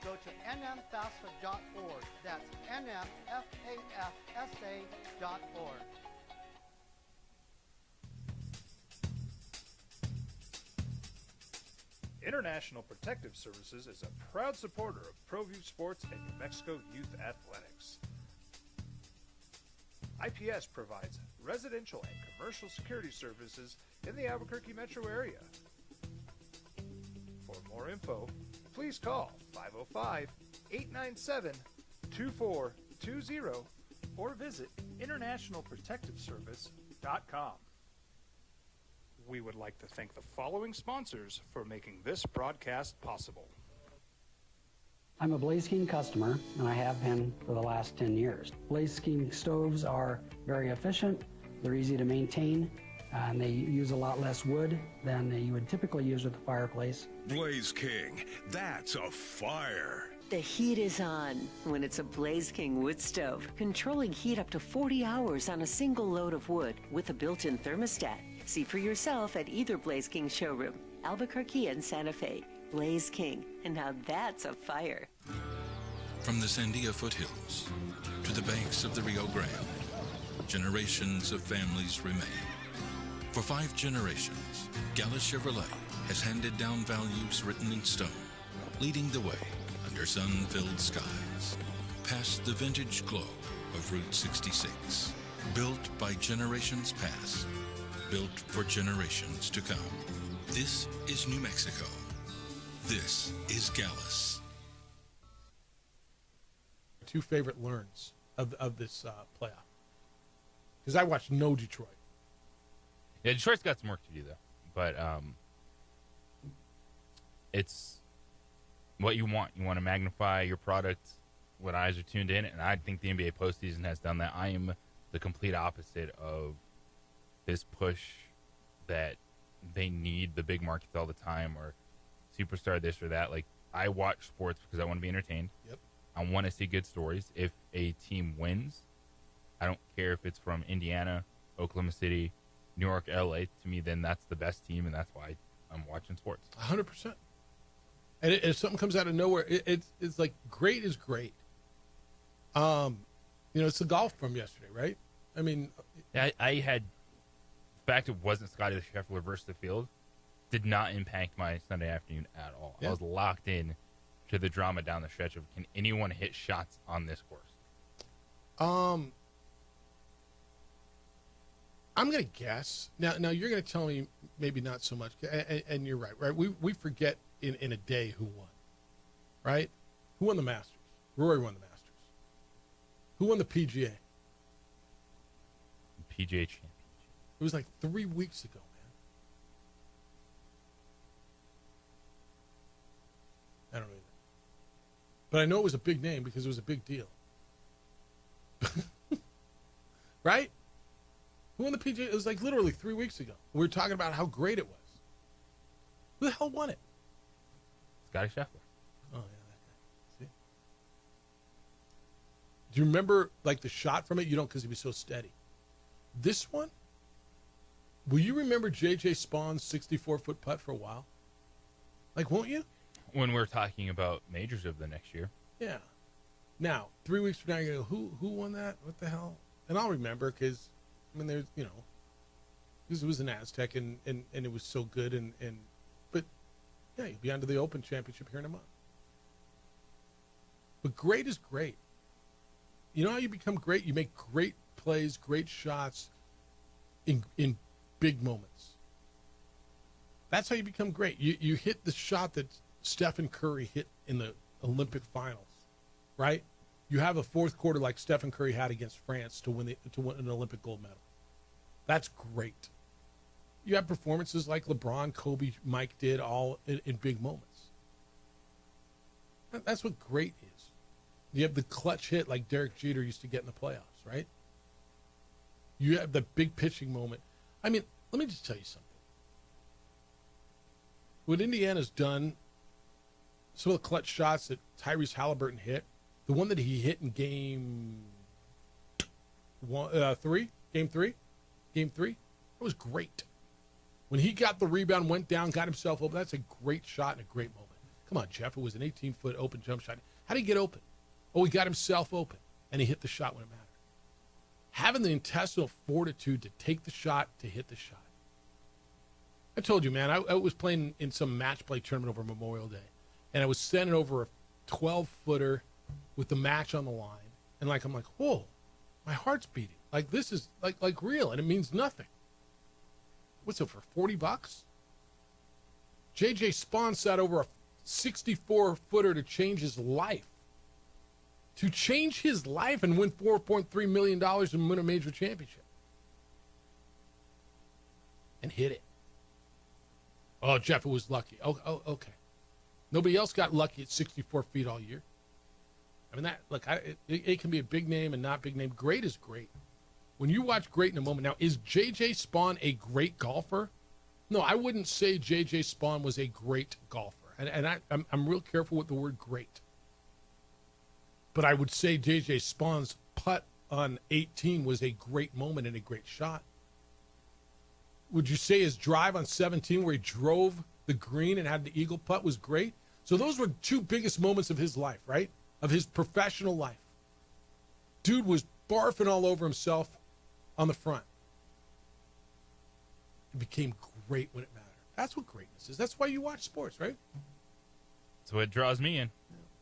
Go to nmfafsa.org. That's nmfafsa.org. International Protective Services is a proud supporter of ProView Sports and New Mexico Youth Athletics. IPS provides residential and commercial security services in the Albuquerque metro area. For more info, please call 505-897-2420 or visit internationalprotectiveservice.com. We would like to thank the following sponsors for making this broadcast possible. I'm a Blaze King customer, and I have been for the last 10 years. Blaze King stoves are very efficient, they're easy to maintain, and they use a lot less wood than you would typically use with a fireplace. Blaze King, that's a fire. The heat is on when it's a Blaze King wood stove, controlling heat up to 40 hours on a single load of wood with a built-in thermostat. See for yourself at either Blaze King showroom, Albuquerque and Santa Fe. Blaze King, and now that's a fire. From the Sandia foothills to the banks of the Rio Grande, generations of families remain. For 5 generations, Gallus Chevrolet has handed down values written in stone, leading the way under sun-filled skies, past the vintage glow of Route 66. Built by generations past, built for generations to come. This is New Mexico. This is Gallus. 2 favorite learns of this playoff. Because I watched no Detroit. Yeah, Detroit's got some work to do, though. But it's what you want. You want to magnify your product when eyes are tuned in, and I think the NBA postseason has done that. I am the complete opposite of this push that they need the big markets all the time or superstar this or that. Like, I watch sports because I want to be entertained. Yep. I want to see good stories. If a team wins, I don't care if it's from Indiana, Oklahoma City, New York, LA. To me, then that's the best team, and that's why I'm watching sports. 100%. And if something comes out of nowhere, it's like great is great. It's the golf from yesterday, right? I mean, I had the fact it wasn't Scotty Scheffler versus the field did not impact my Sunday afternoon at all. Yeah. I was locked in to the drama down the stretch of can anyone hit shots on this course? I'm going to guess. Now you're going to tell me maybe not so much, and you're right? We forget in a day who won, right? Who won the Masters? Rory won the Masters. Who won the PGA? PGA Championship. It was like 3 weeks ago, man. I don't know either. But I know it was a big name because it was a big deal. Right? Who won the PGA? It was like literally 3 weeks ago. We were talking about how great it was. Who the hell won it? Scotty Scheffler. Oh, yeah, that guy. See? Do you remember, like, the shot from it? You don't, because he was so steady. This one, will you remember J.J. Spawn's 64-foot putt for a while? Like, won't you? When we're talking about majors of the next year. Yeah. Now, 3 weeks from now, you go, who won that? What the hell? And I'll remember because, I mean, there's, you know, because it was an Aztec and it was so good. But, yeah, you'll be under the Open Championship here in a month. But great is great. You know how you become great? You make great plays, great shots in big moments. That's how you become great. You hit the shot that Stephen Curry hit in the Olympic finals, right? You have a fourth quarter like Stephen Curry had against France to win an Olympic gold medal. That's great. You have performances like LeBron, Kobe, Mike did all in big moments. That's what great is. You have the clutch hit like Derek Jeter used to get in the playoffs, right? You have the big pitching moment. I mean, let me just tell you something. What Indiana's done, some of the clutch shots that Tyrese Halliburton hit, the one that he hit in game three, that was great. When he got the rebound, went down, got himself open, that's a great shot and a great moment. Come on, Jeff, it was an 18-foot open jump shot. How did he get open? Oh, he got himself open, and he hit the shot when it mattered. Having the intestinal fortitude to take the shot, to hit the shot. I told you, man, I was playing in some match play tournament over Memorial Day, and I was sending over a 12-footer with the match on the line, and I'm like, whoa, my heart's beating. Like, this is like real, and it means nothing. What's it for, $40? J.J. Spawn sat over a 64-footer to change his life. To change his life and win $4.3 million and win a major championship. And hit it. Oh, Jeff, it was lucky. Oh, okay. Nobody else got lucky at 64 feet all year. I mean, it can be a big name and not big name. Great is great. When you watch great in a moment. Now, is J.J. Spawn a great golfer? No, I wouldn't say J.J. Spawn was a great golfer. And I'm real careful with the word great. But I would say J.J. Spawn's putt on 18 was a great moment and a great shot. Would you say his drive on 17 where he drove the green and had the eagle putt was great? So those were two biggest moments of his life, right? Of his professional life. Dude was barfing all over himself on the front. It became great when it mattered. That's what greatness is. That's why you watch sports, right? That's what draws me in.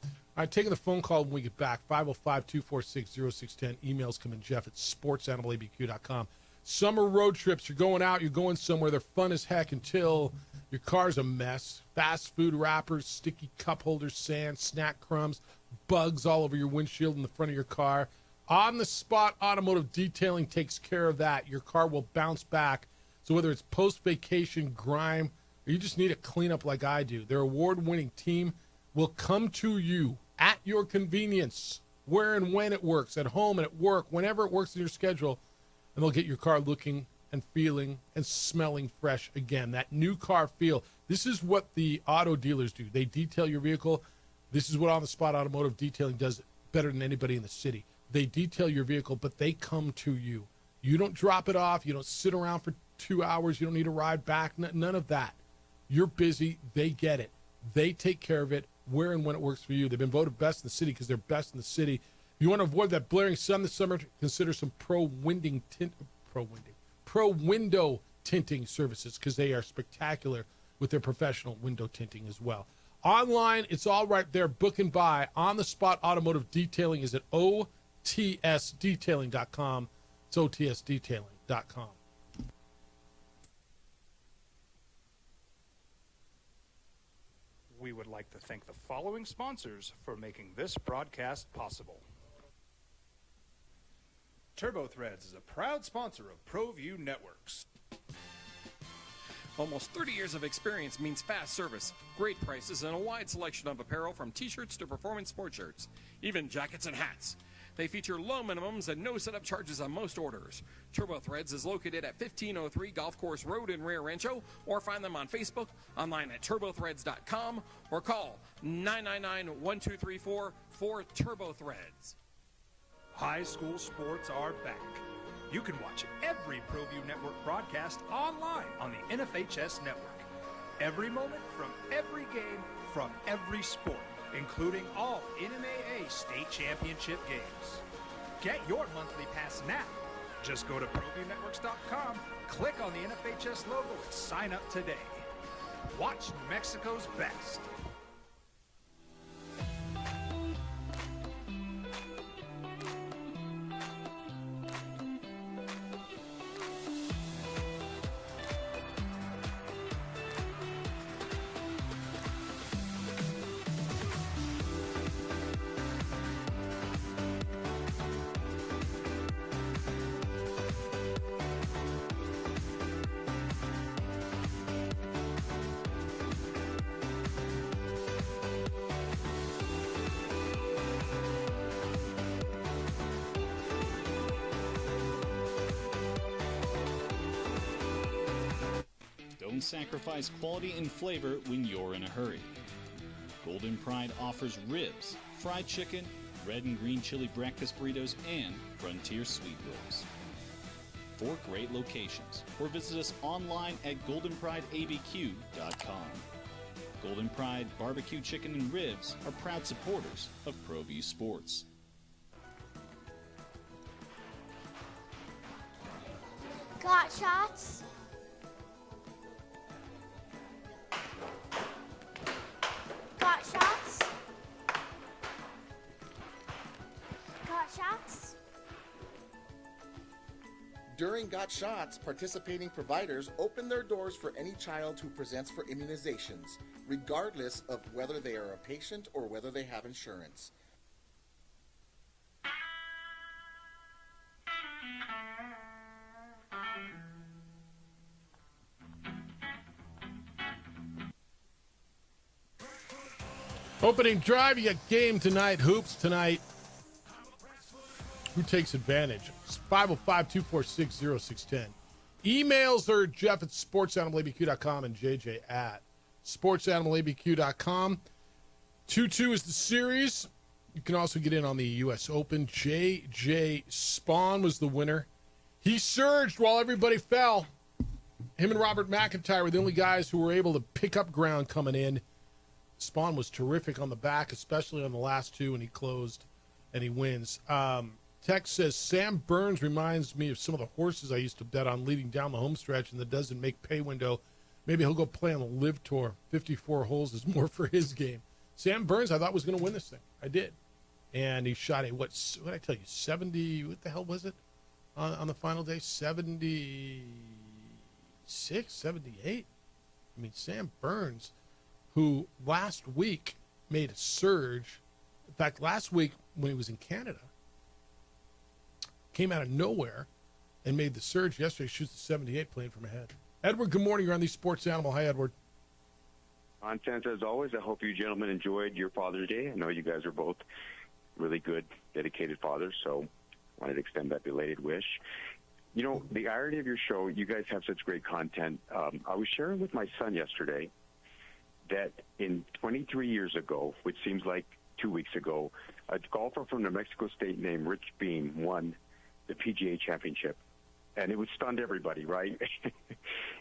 All right, taking the phone call when we get back. 505-246-0610. Emails come in, Jeff at sportsanimalabq.com. Summer road trips. You're going out. You're going somewhere. They're fun as heck until your car's a mess. Fast food wrappers, sticky cup holders, sand, snack crumbs, bugs all over your windshield in the front of your car. On the Spot Automotive Detailing takes care of that. Your car will bounce back. So whether it's post-vacation grime or you just need a cleanup like I do, their award-winning team will come to you at your convenience, where and when it works, at home and at work, whenever it works in your schedule, and they'll get your car looking and feeling and smelling fresh again. That new car feel. This is what the auto dealers do. They detail your vehicle. This is what On the Spot Automotive Detailing does better than anybody in the city. They detail your vehicle, but they come to you. You don't drop it off. You don't sit around for 2 hours. You don't need a ride back. None of that. You're busy. They get it. They take care of it where and when it works for you. They've been voted best in the city because they're best in the city. If you want to avoid that blaring sun this summer, consider some Pro Window tinting services because they are spectacular with their professional window tinting as well. Online, it's all right there. Book and buy. On the Spot Automotive Detailing is at otsdetailing.com. It's otsdetailing.com. We would like to thank the following sponsors for making this broadcast possible. TurboThreads is a proud sponsor of ProView Networks. Almost 30 years of experience means fast service, great prices, and a wide selection of apparel from t-shirts to performance sport shirts, even jackets and hats. They feature low minimums and no setup charges on most orders. TurboThreads is located at 1503 Golf Course Road in Rio Rancho, or find them on Facebook, online at turbothreads.com, or call 999-1234 for TurboThreads. High school sports are back. You can watch every ProView Network broadcast online on the NFHS Network. Every moment from every game from every sport, including all NMAA state championship games. Get your monthly pass now. Just go to ProViewNetworks.com, click on the NFHS logo, and sign up today. Watch New Mexico's best. Don't sacrifice quality and flavor when you're in a hurry. Golden Pride offers ribs, fried chicken, red and green chili breakfast burritos, and Frontier sweet rolls. 4 great locations, or visit us online at goldenprideabq.com. Golden Pride Barbecue Chicken and Ribs are proud supporters of ProView Sports. Got shots? Got shots? Got shots? During Got Shots, participating providers open their doors for any child who presents for immunizations, regardless of whether they are a patient or whether they have insurance. Opening drive, you got game tonight, hoops tonight. Who takes advantage? It's 505-246-0610. Emails are Jeff at sportsanimalabq.com and JJ at sportsanimalabq.com. 2-2 is the series. You can also get in on the U.S. Open. JJ Spawn was the winner. He surged while everybody fell. Him and Robert McIntyre were the only guys who were able to pick up ground coming in. Spawn was terrific on the back, especially on the last 2, and he closed, and he wins. Tex says, Sam Burns reminds me of some of the horses I used to bet on leading down the home stretch in the doesn't make pay window. Maybe he'll go play on the Live Tour. 54 holes is more for his game. Sam Burns, I thought, was going to win this thing. I did. And he shot what did I tell you, 70, what the hell was it on the final day? 76, 78? I mean, Sam Burns, who last week made a surge. In fact, last week when he was in Canada, came out of nowhere and made the surge. Yesterday, shoots the 78 playing from ahead. Edward, good morning. You're on the Sports Animal. Hi, Edward. Content as always. I hope you gentlemen enjoyed your Father's Day. I know you guys are both really good, dedicated fathers, so I wanted to extend that belated wish. You know, the irony of your show, you guys have such great content. I was sharing with my son yesterday that in 23 years ago, which seems like 2 weeks ago, a golfer from New Mexico State named Rich Beam won the PGA Championship. And it was stunned everybody, right?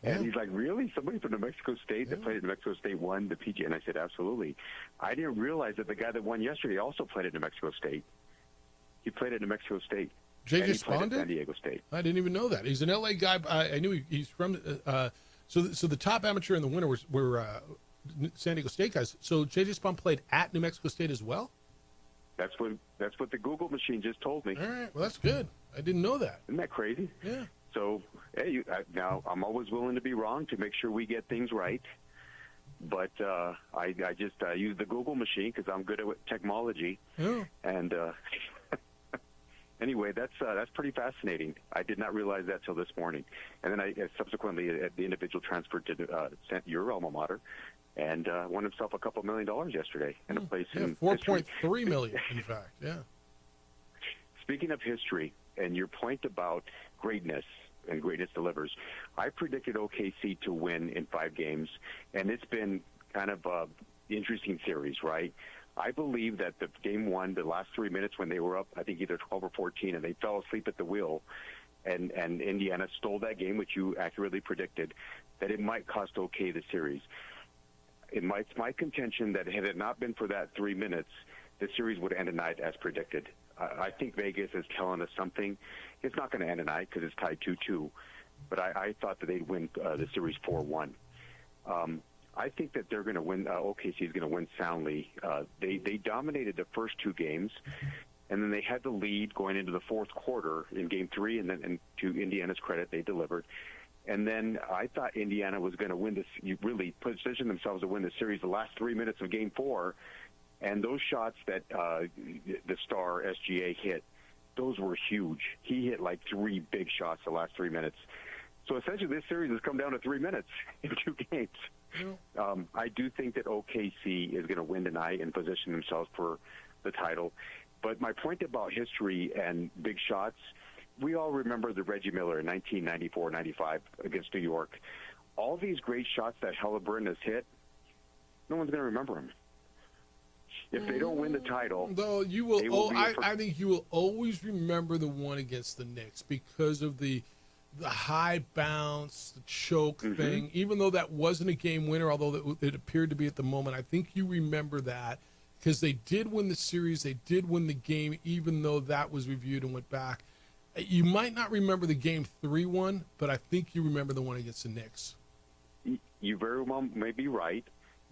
And he's like, really? Somebody from New Mexico State that played at New Mexico State won the PGA? And I said, absolutely. I didn't realize that the guy that won yesterday also played at New Mexico State. He played at New Mexico State. JJ Spawn did? San Diego State. I didn't even know that. He's an LA guy. I knew he's from. So the top amateur and the winner were San Diego State guys. So JJ Spawn played at New Mexico State as well? That's what the Google machine just told me. All right. Well, that's good. I didn't know that. Isn't that crazy? Yeah. So, hey, now I'm always willing to be wrong to make sure we get things right. But I just use the Google machine because I'm good at technology. Yeah. And anyway, that's pretty fascinating. I did not realize that till this morning. And then I subsequently, the individual transferred to your alma mater and won himself a couple $1 million yesterday in a place in $4.3 million, in fact. Yeah. Speaking of history and your point about greatness and greatness delivers, I predicted OKC to win in 5 games, and it's been kind of an interesting series, right? I believe that the game 1, the last 3 minutes when they were up, I think either 12 or 14, and they fell asleep at the wheel, and Indiana stole that game, which you accurately predicted, that it might cost OK the series. It's my contention that had it not been for that 3 minutes, the series would end tonight as predicted. I think Vegas is telling us something. It's not going to end tonight because it's tied 2-2, but I thought that they'd win the series 4-1. I think that they're going to win. OKC is going to win soundly. They dominated the first two games, and then they had the lead going into the fourth quarter in Game 3, and to Indiana's credit, they delivered. And then I thought Indiana was going to win this, really position themselves to win the series the last 3 minutes of Game 4. And those shots that the star SGA hit, those were huge. He hit like 3 big shots the last 3 minutes. So essentially this series has come down to 3 minutes in 2 games. I do think that OKC is going to win tonight and position themselves for the title. But my point about history and big shots, we all remember the Reggie Miller in 1994-95 against New York. All these great shots that Halliburton has hit, no one's going to remember them. If they don't win the title, though, you will. I think you will always remember the one against the Knicks because of the high bounce, the choke thing. Even though that wasn't a game winner, although it appeared to be at the moment, I think you remember that because they did win the series, they did win the game, even though that was reviewed and went back. You might not remember the Game 3 one, but I think you remember the one against the Knicks. You very well may be right,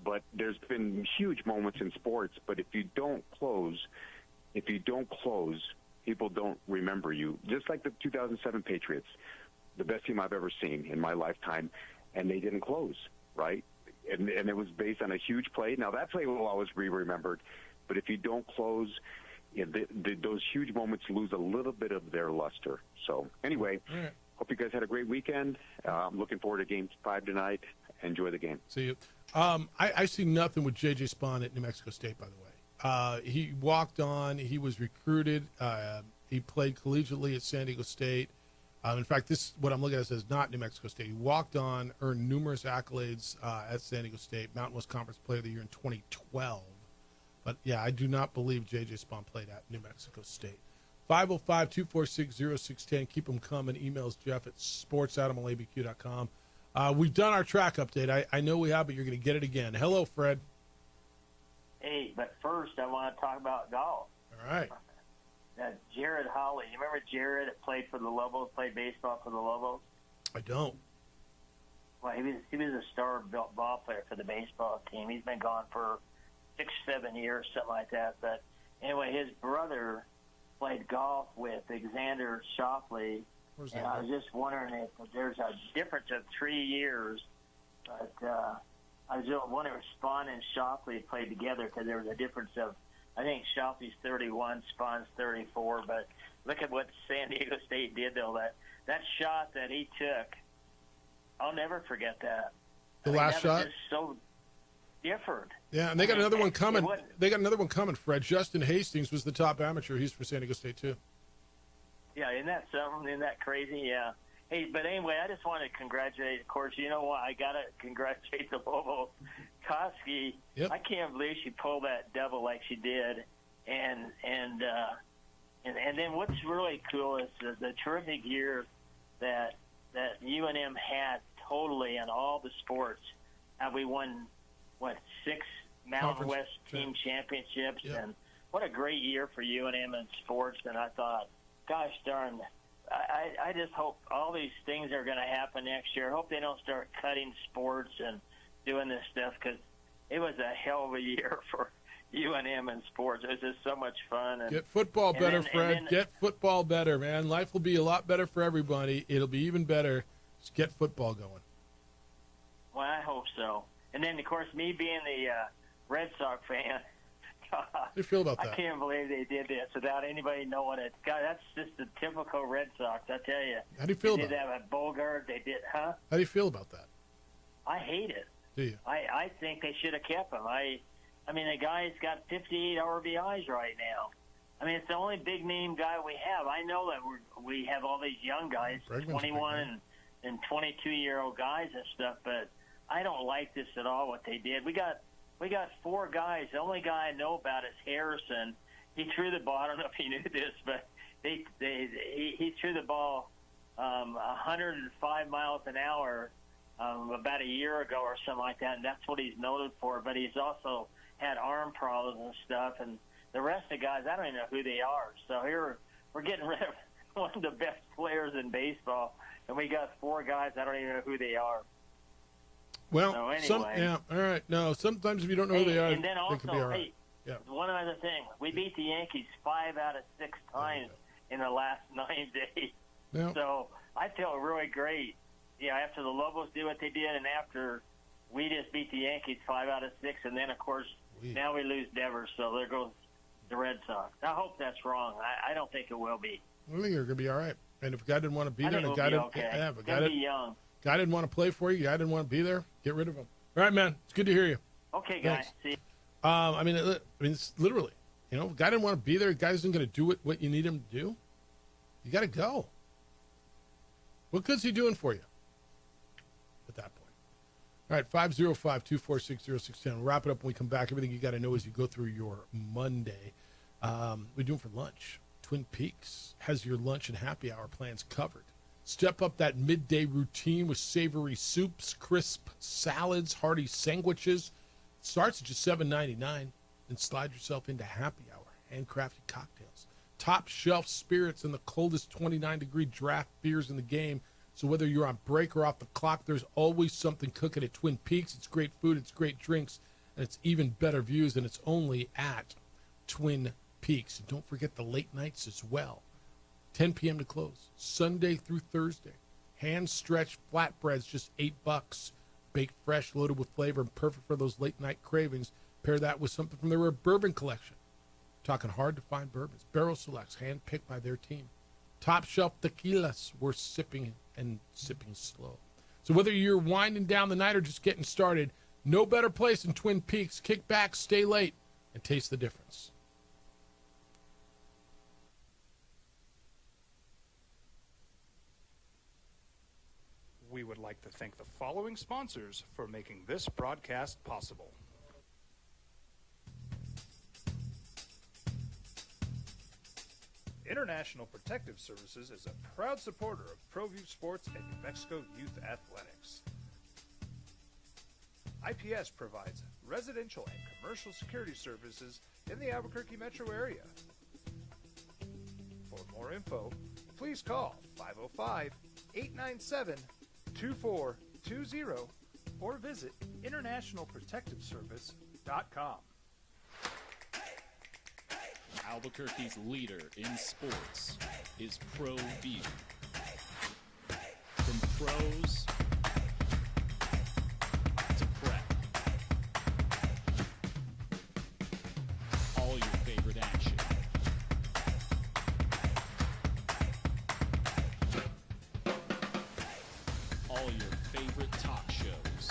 but there's been huge moments in sports. But if you don't close, people don't remember you. Just like the 2007 Patriots, the best team I've ever seen in my lifetime, and they didn't close, right? And it was based on a huge play. Now, that play will always be remembered, but if you don't close, those huge moments lose a little bit of their luster. So anyway, hope you guys had a great weekend. I'm looking forward to Game 5 tonight. Enjoy the game. See you. I see nothing with J.J. Spawn at New Mexico State, by the way. He walked on. He was recruited. He played collegiately at San Diego State. In fact, this what I'm looking at says not New Mexico State. He walked on, earned numerous accolades at San Diego State, Mountain West Conference Player of the Year in 2012. But, yeah, I do not believe J.J. Spawn played at New Mexico State. 505-246-0610. Keep them coming. Emails Jeff at sportsanimalabq.com. We've done our track update. I know we have, but you're going to get it again. Hello, Fred. Hey, but first I want to talk about golf. All right. Jared Holly. You remember Jared that played for the Lobos, played baseball for the Lobos? I don't. Well, he was a star ball player for the baseball team. He's been gone for 6-7 years, something like that. But anyway, his brother played golf with Alexander Schauffele. And I was just wondering if there's a difference of 3 years. But I was just wondering if Spawn and Schauffele played together because there was a difference of, I think Schauffele's 31, Spawn's 34. But look at what San Diego State did, though. That shot that he took, I'll never forget that. The last shot? Was just so different. Yeah, and they got another one coming. They got another one coming, Fred. Justin Hastings was the top amateur. He's for San Diego State, too. Yeah, isn't that something? Isn't that crazy? Yeah. Hey, but anyway, I just want to congratulate, of course, you know what? I got to congratulate the Lobo Koski. Yep. I can't believe she pulled that double like she did. And then what's really cool is the terrific year that UNM had totally in all the sports. We won, 6 Mountain West team championships. Yep. And what a great year for UNM in sports. And I thought, gosh darn, I just hope all these things are going to happen next year. I hope they don't start cutting sports and doing this stuff because it was a hell of a year for UNM and sports. It was just so much fun. And, get football better, Fred. Get football better, man. Life will be a lot better for everybody. It'll be even better. Just get football going. Well, I hope so. And then, of course, me being the Red Sox fan, how do you feel about that? I can't believe they did this without anybody knowing it. God, that's just the typical Red Sox, I tell you. How do you feel about that? They did have a Bogart. They did, huh? How do you feel about that? I hate it. Do you? I think they should have kept him. I mean, the guy's got 58 RBIs right now. I mean, it's the only big-name guy we have. I know that we have all these young guys, 21 and 22-year-old guys and stuff, but I don't like this at all, what they did. We got 4 guys. The only guy I know about is Harrison. He threw the ball. I don't know if you knew this, but he threw the ball 105 miles an hour about a year ago or something like that, and that's what he's noted for. But he's also had arm problems and stuff, and the rest of the guys, I don't even know who they are. So here we're getting rid of one of the best players in baseball, and we got 4 guys, I don't even know who they are. Well, so anyway, all right. No, sometimes if you don't know who they are, and then also, they can be all right. hey, one other thing. We beat the Yankees 5 out of 6 times in the last 9 days. Yeah. So I feel really great. After the Lobos did what they did, and after we just beat the Yankees 5 out of 6, and then, of course, now we lose Devers, so there goes the Red Sox. I hope that's wrong. I don't think it will be. I think you're going to be all right. And if a guy didn't want to be I there, think and a guy we'll be didn't, okay. if a Gonna be young. guy didn't want to play for you, guy didn't want to be there, get rid of him. All right, man. It's good to hear you. Okay, guys. See you. I mean, it's literally, if a guy didn't want to be there, a guy isn't going to do what you need him to do. You got to go. What good's he doing for you at that point? All right, 505-246-0610. We'll wrap it up when we come back. Everything you got to know as you go through your Monday. We're doing for lunch. Twin Peaks has your lunch and happy hour plans covered. Step up that midday routine with savory soups, crisp salads, hearty sandwiches. Starts at just $7.99. Then slide yourself into happy hour, handcrafted cocktails, top shelf spirits, and the coldest 29-degree draft beers in the game. So whether you're on break or off the clock, there's always something cooking at Twin Peaks. It's great food, it's great drinks, and it's even better views, and it's only at Twin Peaks. And don't forget the late nights as well. 10 p.m. to close, Sunday through Thursday. Hand-stretched flatbreads, just $8. Baked fresh, loaded with flavor, and perfect for those late-night cravings. Pair that with something from their bourbon collection. Talking hard-to-find bourbons. Barrel selects, hand-picked by their team. Top-shelf tequilas worth sipping and sipping slow. So whether you're winding down the night or just getting started, no better place than Twin Peaks. Kick back, stay late, and taste the difference. We would like to thank the following sponsors for making this broadcast possible. International Protective Services is a proud supporter of ProView Sports and New Mexico Youth Athletics. IPS provides residential and commercial security services in the Albuquerque metro area. For more info, please call 505-897-2420 or visit internationalprotectiveservice.com. Albuquerque's leader in sports is ProView. From pros to prep, all your favorite action. All your favorite talk shows.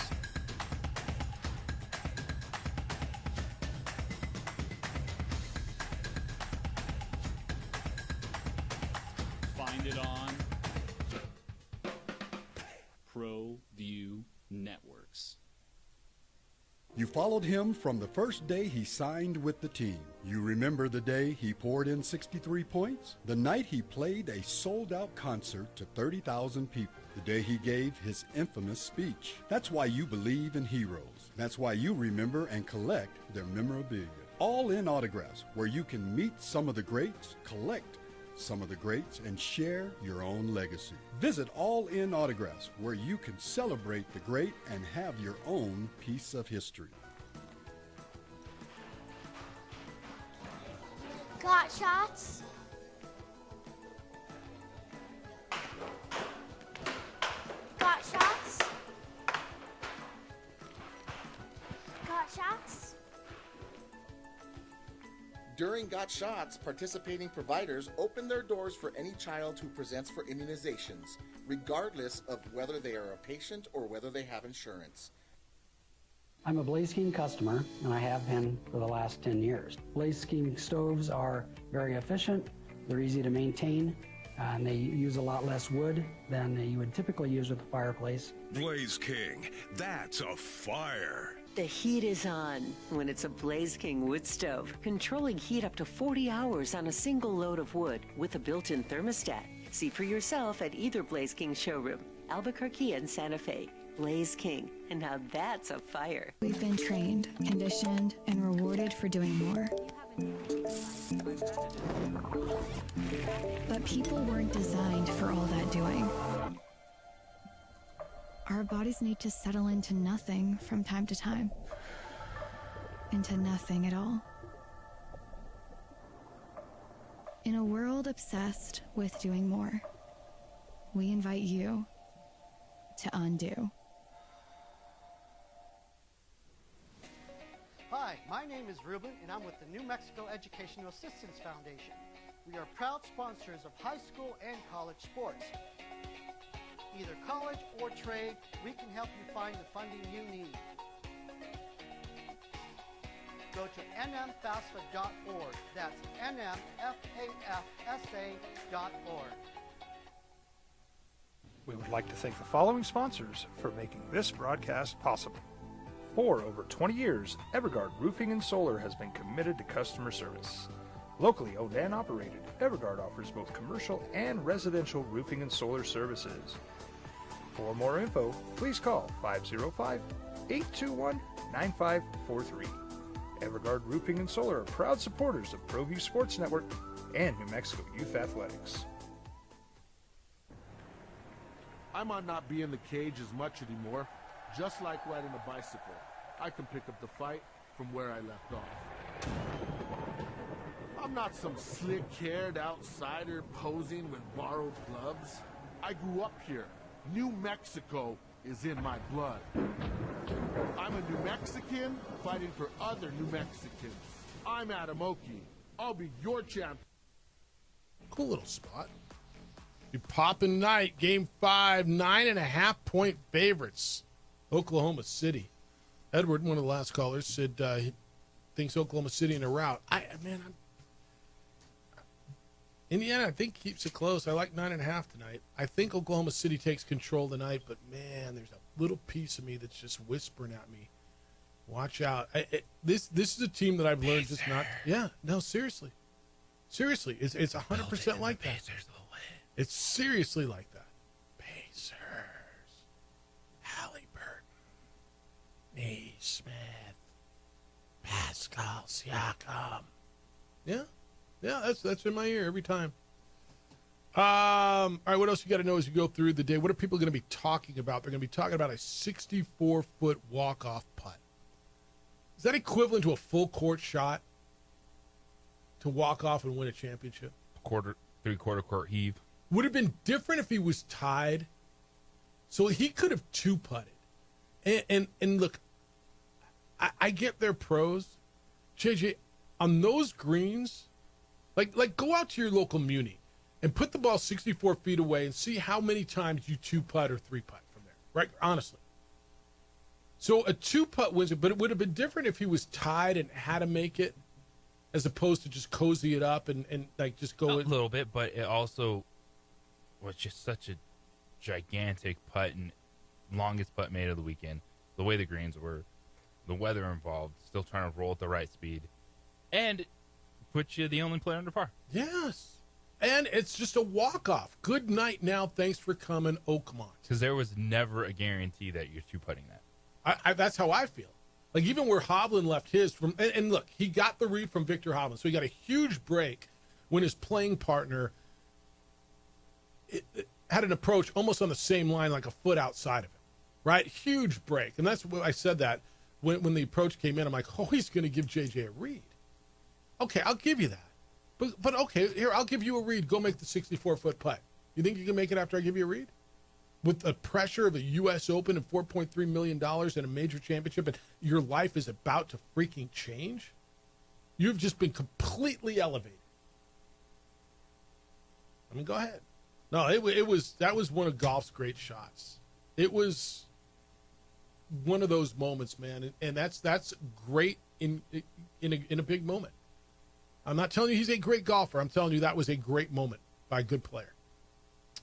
Find it on ProView Networks. You followed him from the first day he signed with the team. You remember the day he poured in 63 points? The night he played a sold-out concert to 30,000 people. The day he gave his infamous speech. That's why you believe in heroes. That's why you remember and collect their memorabilia. All in Autographs, where you can meet some of the greats, collect some of the greats, and share your own legacy. Visit All In Autographs, where you can celebrate the great and have your own piece of history. Got shots? Got shots? Got shots? During Got Shots, participating providers open their doors for any child who presents for immunizations, regardless of whether they are a patient or whether they have insurance. I'm a Blaze King customer, and I have been for the last 10 years. Blaze King stoves are very efficient, they're easy to maintain, and they use a lot less wood than you would typically use with a fireplace. Blaze King, that's a fire. The heat is on when it's a Blaze King wood stove, controlling heat up to 40 hours on a single load of wood with a built-in thermostat. See for yourself at either Blaze King showroom, Albuquerque and Santa Fe. Blaze King, and now that's a fire. We've been trained, conditioned, and rewarded for doing more. But people weren't designed for all that doing. Our bodies need to settle into nothing from time to time. Into nothing at all. In a world obsessed with doing more, we invite you to undo. Hi, my name is Ruben, and I'm with the New Mexico Educational Assistance Foundation. We are proud sponsors of high school and college sports. Either college or trade, we can help you find the funding you need. Go to nmfafsa.org. That's nmfafsa.org. We would like to thank the following sponsors for making this broadcast possible. For over 20 years, Evergard Roofing and Solar has been committed to customer service. Locally owned and operated, Evergard offers both commercial and residential roofing and solar services. For more info, please call 505-821-9543. Evergard Roofing and Solar are proud supporters of ProView Sports Network and New Mexico Youth Athletics. I might not be in the cage as much anymore. Just like riding a bicycle, I can pick up the fight from where I left off. I'm not some slick-haired outsider posing with borrowed gloves. I grew up here. New Mexico is in my blood. I'm a New Mexican fighting for other New Mexicans. I'm Adam Oki. I'll be your champ. Cool little spot. You poppin' night, game 5, 9.5-point favorites. Oklahoma City. Edward, one of the last callers, said he thinks Oklahoma City in a rout. Indiana, I think, keeps it close. I like 9.5 tonight. I think Oklahoma City takes control tonight, but, man, there's a little piece of me that's just whispering at me. Watch out. This is a team that I've learned just not. Yeah, no, seriously. Seriously, it's 100% like that. It's seriously like that. Pacers. Halliburton. Naismith. Pascal Siakam. Yeah, that's in my ear every time. All right, what else you got to know as you go through the day? What are people going to be talking about? They're going to be talking about a 64-foot walk-off putt. Is that equivalent to a full court shot to walk off and win a championship? Three-quarter court heave. Would have been different if he was tied. So he could have two-putted. And look, I get their pros. JJ, on those greens, like go out to your local muni and put the ball 64 feet away and see how many times you two-putt or three-putt from there, right? Honestly. So a two-putt wins it, but it would have been different if he was tied and had to make it as opposed to just cozy it up and like just go a little bit, but it also was just such a gigantic putt and longest putt made of the weekend. The way the greens were, the weather involved, still trying to roll at the right speed, and put you the only player under par. Yes. And it's just a walk-off. Good night now. Thanks for coming, Oakmont. Because there was never a guarantee that you're two-putting that. That's how I feel. Like, even where Hovland left his from, and look, he got the read from Victor Hovland, so he got a huge break when his playing partner it had an approach almost on the same line, like a foot outside of him, right? Huge break. And that's what I said that when the approach came in, I'm like, oh, he's going to give JJ a read. Okay, I'll give you that. But okay, here, I'll give you a read. Go make the 64-foot putt. You think you can make it after I give you a read? With the pressure of a U.S. Open and $4.3 million and a major championship, and your life is about to freaking change? You've just been completely elevated. I mean, go ahead. No, that was one of golf's great shots. It was one of those moments, man, and that's great in a big moment. I'm not telling you he's a great golfer. I'm telling you that was a great moment by a good player.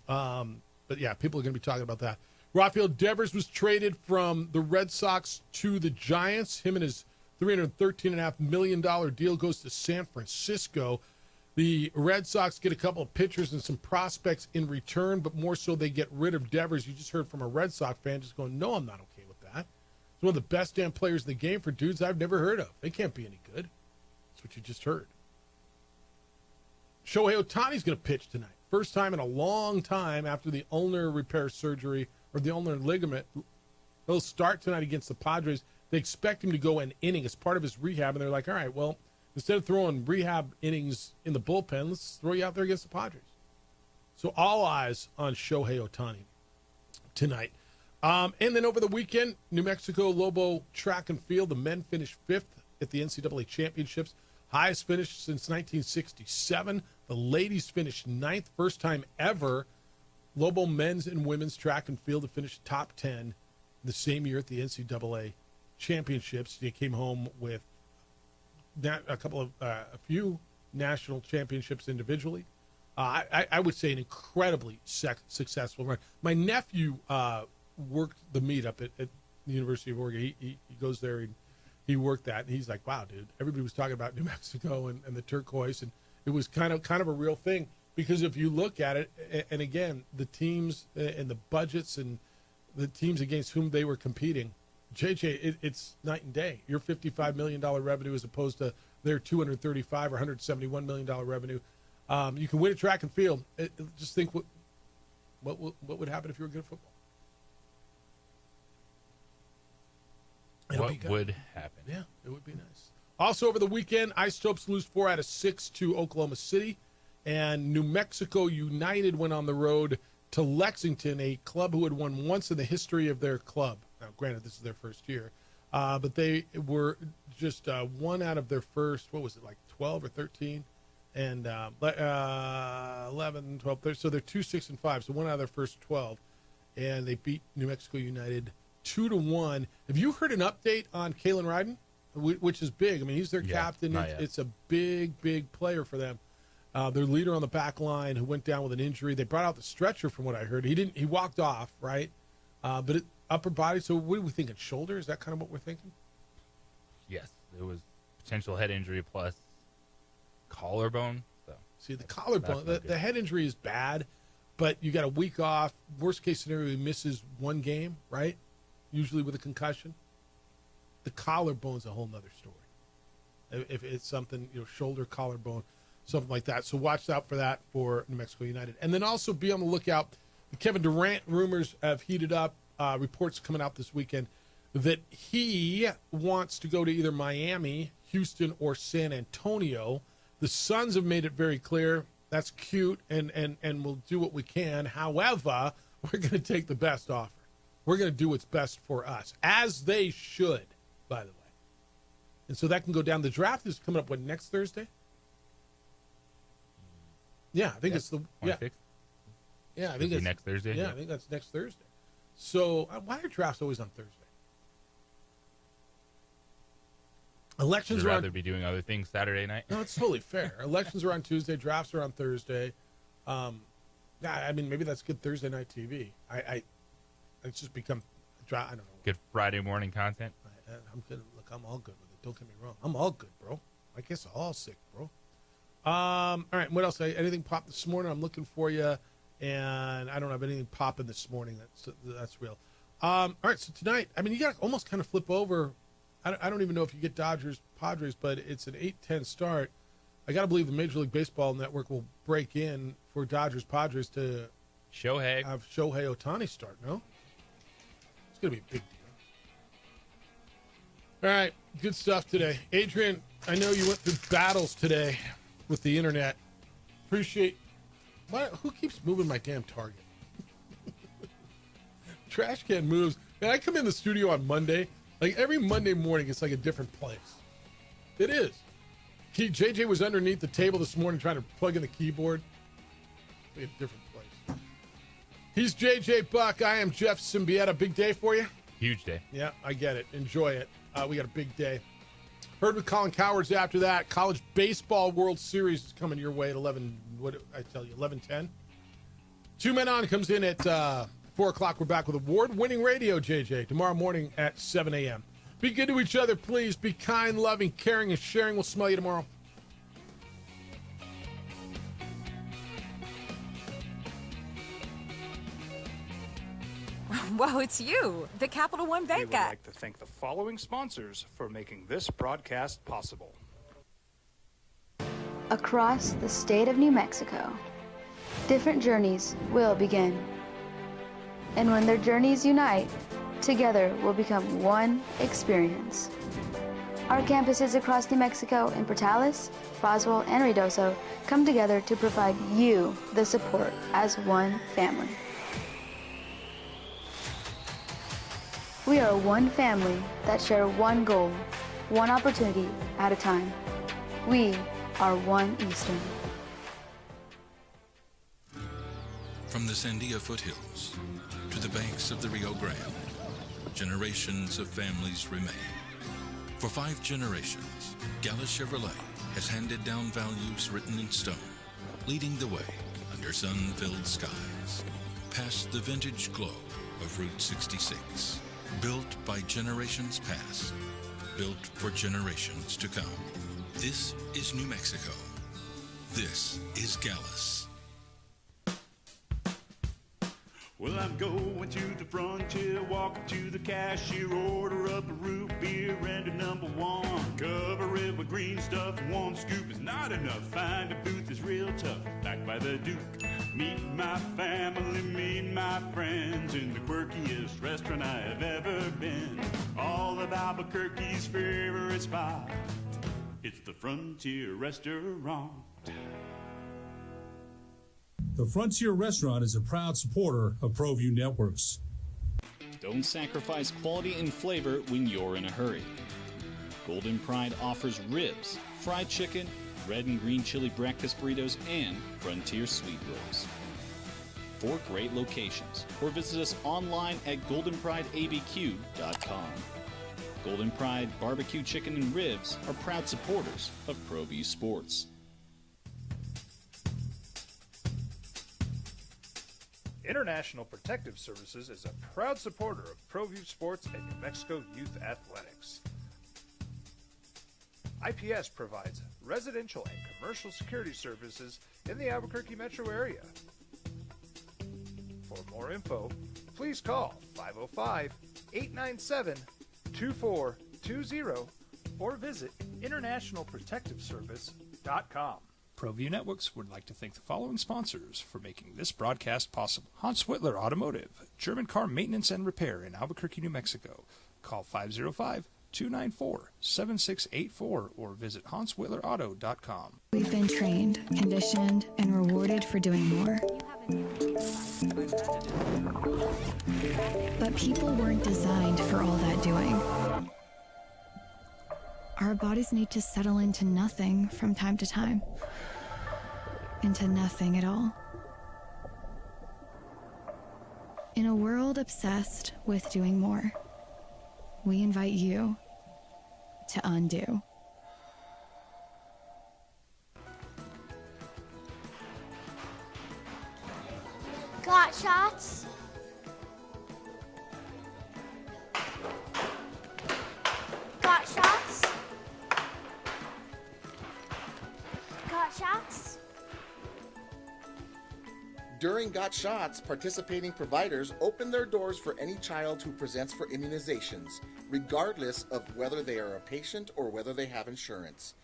But yeah, people are going to be talking about that. Rafael Devers was traded from the Red Sox to the Giants. Him and his $313.5 million deal goes to San Francisco. The Red Sox get a couple of pitchers and some prospects in return, but more so they get rid of Devers. You just heard from a Red Sox fan just going, no, I'm not okay with that. He's one of the best damn players in the game for dudes I've never heard of. They can't be any good. That's what you just heard. Shohei Ohtani's going to pitch tonight. First time in a long time after the ulnar repair surgery or the ulnar ligament. He'll start tonight against the Padres. They expect him to go an inning as part of his rehab, and they're like, all right, well, instead of throwing rehab innings in the bullpen, let's throw you out there against the Padres. So all eyes on Shohei Ohtani tonight. And then over the weekend, New Mexico Lobo track and field. The men finished 5th at the NCAA championships. Highest finish since 1967. The ladies finished 9th. First time ever Lobo men's and women's track and field to finish top 10 the same year at the NCAA championships. They came home with a few national championships individually. I would say an incredibly successful run. My nephew worked the meetup at the University of Oregon. He goes there and he worked that, and he's like, wow, dude, everybody was talking about New Mexico and the turquoise, and it was kind of a real thing, because if you look at it, and again, the teams and the budgets and the teams against whom they were competing, JJ, it's night and day. Your $55 million revenue as opposed to their $235 or $171 million revenue. You can win a track and field. Just think what would happen if you were good at football. What would happen? Yeah, it would be nice. Also over the weekend, Isotopes lose 4 out of 6 to Oklahoma City, and New Mexico United went on the road to Lexington, a club who had won once in the history of their club. Now, granted, this is their first year, but they were just 1 out of their first, 12 or 13, and 11, 12, 13. So they're 2-6-5, so 1 out of their first 12, and they beat New Mexico United 2-1. Have you heard an update on Kalen Ryden, which is big? I mean, he's their captain. It's a big, big player for them. Their leader on the back line who went down with an injury. They brought out the stretcher from what I heard. He walked off, right? But upper body. So what are we thinking? Shoulder? Is that kind of what we're thinking? Yes. It was potential head injury plus collarbone. So see, the collarbone, the head injury is bad, but you got a week off. Worst case scenario, he misses 1 game, right? Usually with a concussion. The collarbone's a whole nother story. If it's something, shoulder, collarbone, something like that. So watch out for that for New Mexico United. And then also be on the lookout. The Kevin Durant rumors have heated up. Reports coming out this weekend that he wants to go to either Miami, Houston, or San Antonio. The Suns have made it very clear. That's cute, and we'll do what we can. However, we're going to take the best offer. We're going to do what's best for us, as they should, by the way. And so that can go down. The draft is coming up, next Thursday? Yeah, I think it's the 26th. Yeah, I think it's next Thursday. Yeah, I think that's next Thursday. So why are drafts always on Thursday? Elections Would are you rather on, be doing other things Saturday night? No, it's totally fair. Elections are on Tuesday. Drafts are on Thursday. I mean, maybe that's good Thursday night TV. It's just become, I don't know. Good Friday morning content. I'm good. Look, I'm all good with it. Don't get me wrong. I'm all good, bro. I guess I'm all sick, bro. All right. What else? Anything popped this morning? I'm looking for you, and I don't have anything popping this morning. That's real. All right. So tonight, I mean, you got to almost kind of flip over. I don't even know if you get Dodgers, Padres, but it's an 8-10 start. I got to believe the Major League Baseball Network will break in for Dodgers, Padres to have Shohei Ohtani start, no? It's going to be a big deal. All right. Good stuff today. Adrian, I know you went through battles today with the internet. Appreciate. Who keeps moving my damn target? Trash can moves. Man, I come in the studio on Monday. Like every Monday morning, it's like a different place. It is. JJ was underneath the table this morning trying to plug in the keyboard. It's like a different place. He's JJ Buck. I am Jeff Symbieta. Big day for you? Huge day. Yeah, I get it. Enjoy it. We got a big day. Heard with Colin Cowards after that. College Baseball World Series is coming your way at 11. What did I tell you? 11:10. 2 Men On comes in at 4 o'clock. We're back with award-winning radio, JJ, tomorrow morning at 7 a.m. Be good to each other, please. Be kind, loving, caring, and sharing. We'll smell you tomorrow. Whoa, it's you, the Capital One We Bank would guy. like to thank the following sponsors for making this broadcast possible. Across the state of New Mexico, different journeys will begin. And when their journeys unite, together will become one experience. Our campuses across New Mexico in Portales, Roswell, and Ruidoso come together to provide you the support as one family. We are one family that share one goal, one opportunity at a time. We are One Eastern. From the Sandia foothills to the banks of the Rio Grande, generations of families remain. For 5 generations, Gallus Chevrolet has handed down values written in stone, leading the way under sun-filled skies, past the vintage glow of Route 66. Built by generations past, built for generations to come. This is New Mexico. This is Gallus. Well, I'm going to the frontier, walking to the cashier, order up a root beer and a number 1. Cover it with green stuff, 1 scoop is not enough. Find a booth is real tough, back by the Duke. Meet my family, meet my friends in the quirkiest restaurant I have ever been. All of Albuquerque's favorite spot, it's the Frontier Restaurant. The Frontier Restaurant is a proud supporter of ProView Networks. Don't sacrifice quality and flavor when you're in a hurry. Golden Pride offers ribs, fried chicken, red and green chili breakfast burritos, and Frontier sweet rolls. 4 great locations, or visit us online at goldenprideabq.com. Golden Pride Barbecue Chicken and Ribs are proud supporters of ProView Sports. International Protective Services is a proud supporter of ProView Sports and New Mexico Youth Athletics. IPS provides residential and commercial security services in the Albuquerque metro area. For more info, please call 505-897-2420 or visit internationalprotectiveservice.com. ProView Networks would like to thank the following sponsors for making this broadcast possible. Hans Whitler Automotive, German car maintenance and repair in Albuquerque, New Mexico. Call 505-294-7684 or visit hanswhitlerauto.com. We've been trained, conditioned, and rewarded for doing more. But people weren't designed for all that doing. Our bodies need to settle into nothing from time to time. Into nothing at all. In a world obsessed with doing more, we invite you to undo. Got shots? Got shots? Got shots? During Got Shots, participating providers open their doors for any child who presents for immunizations, regardless of whether they are a patient or whether they have insurance.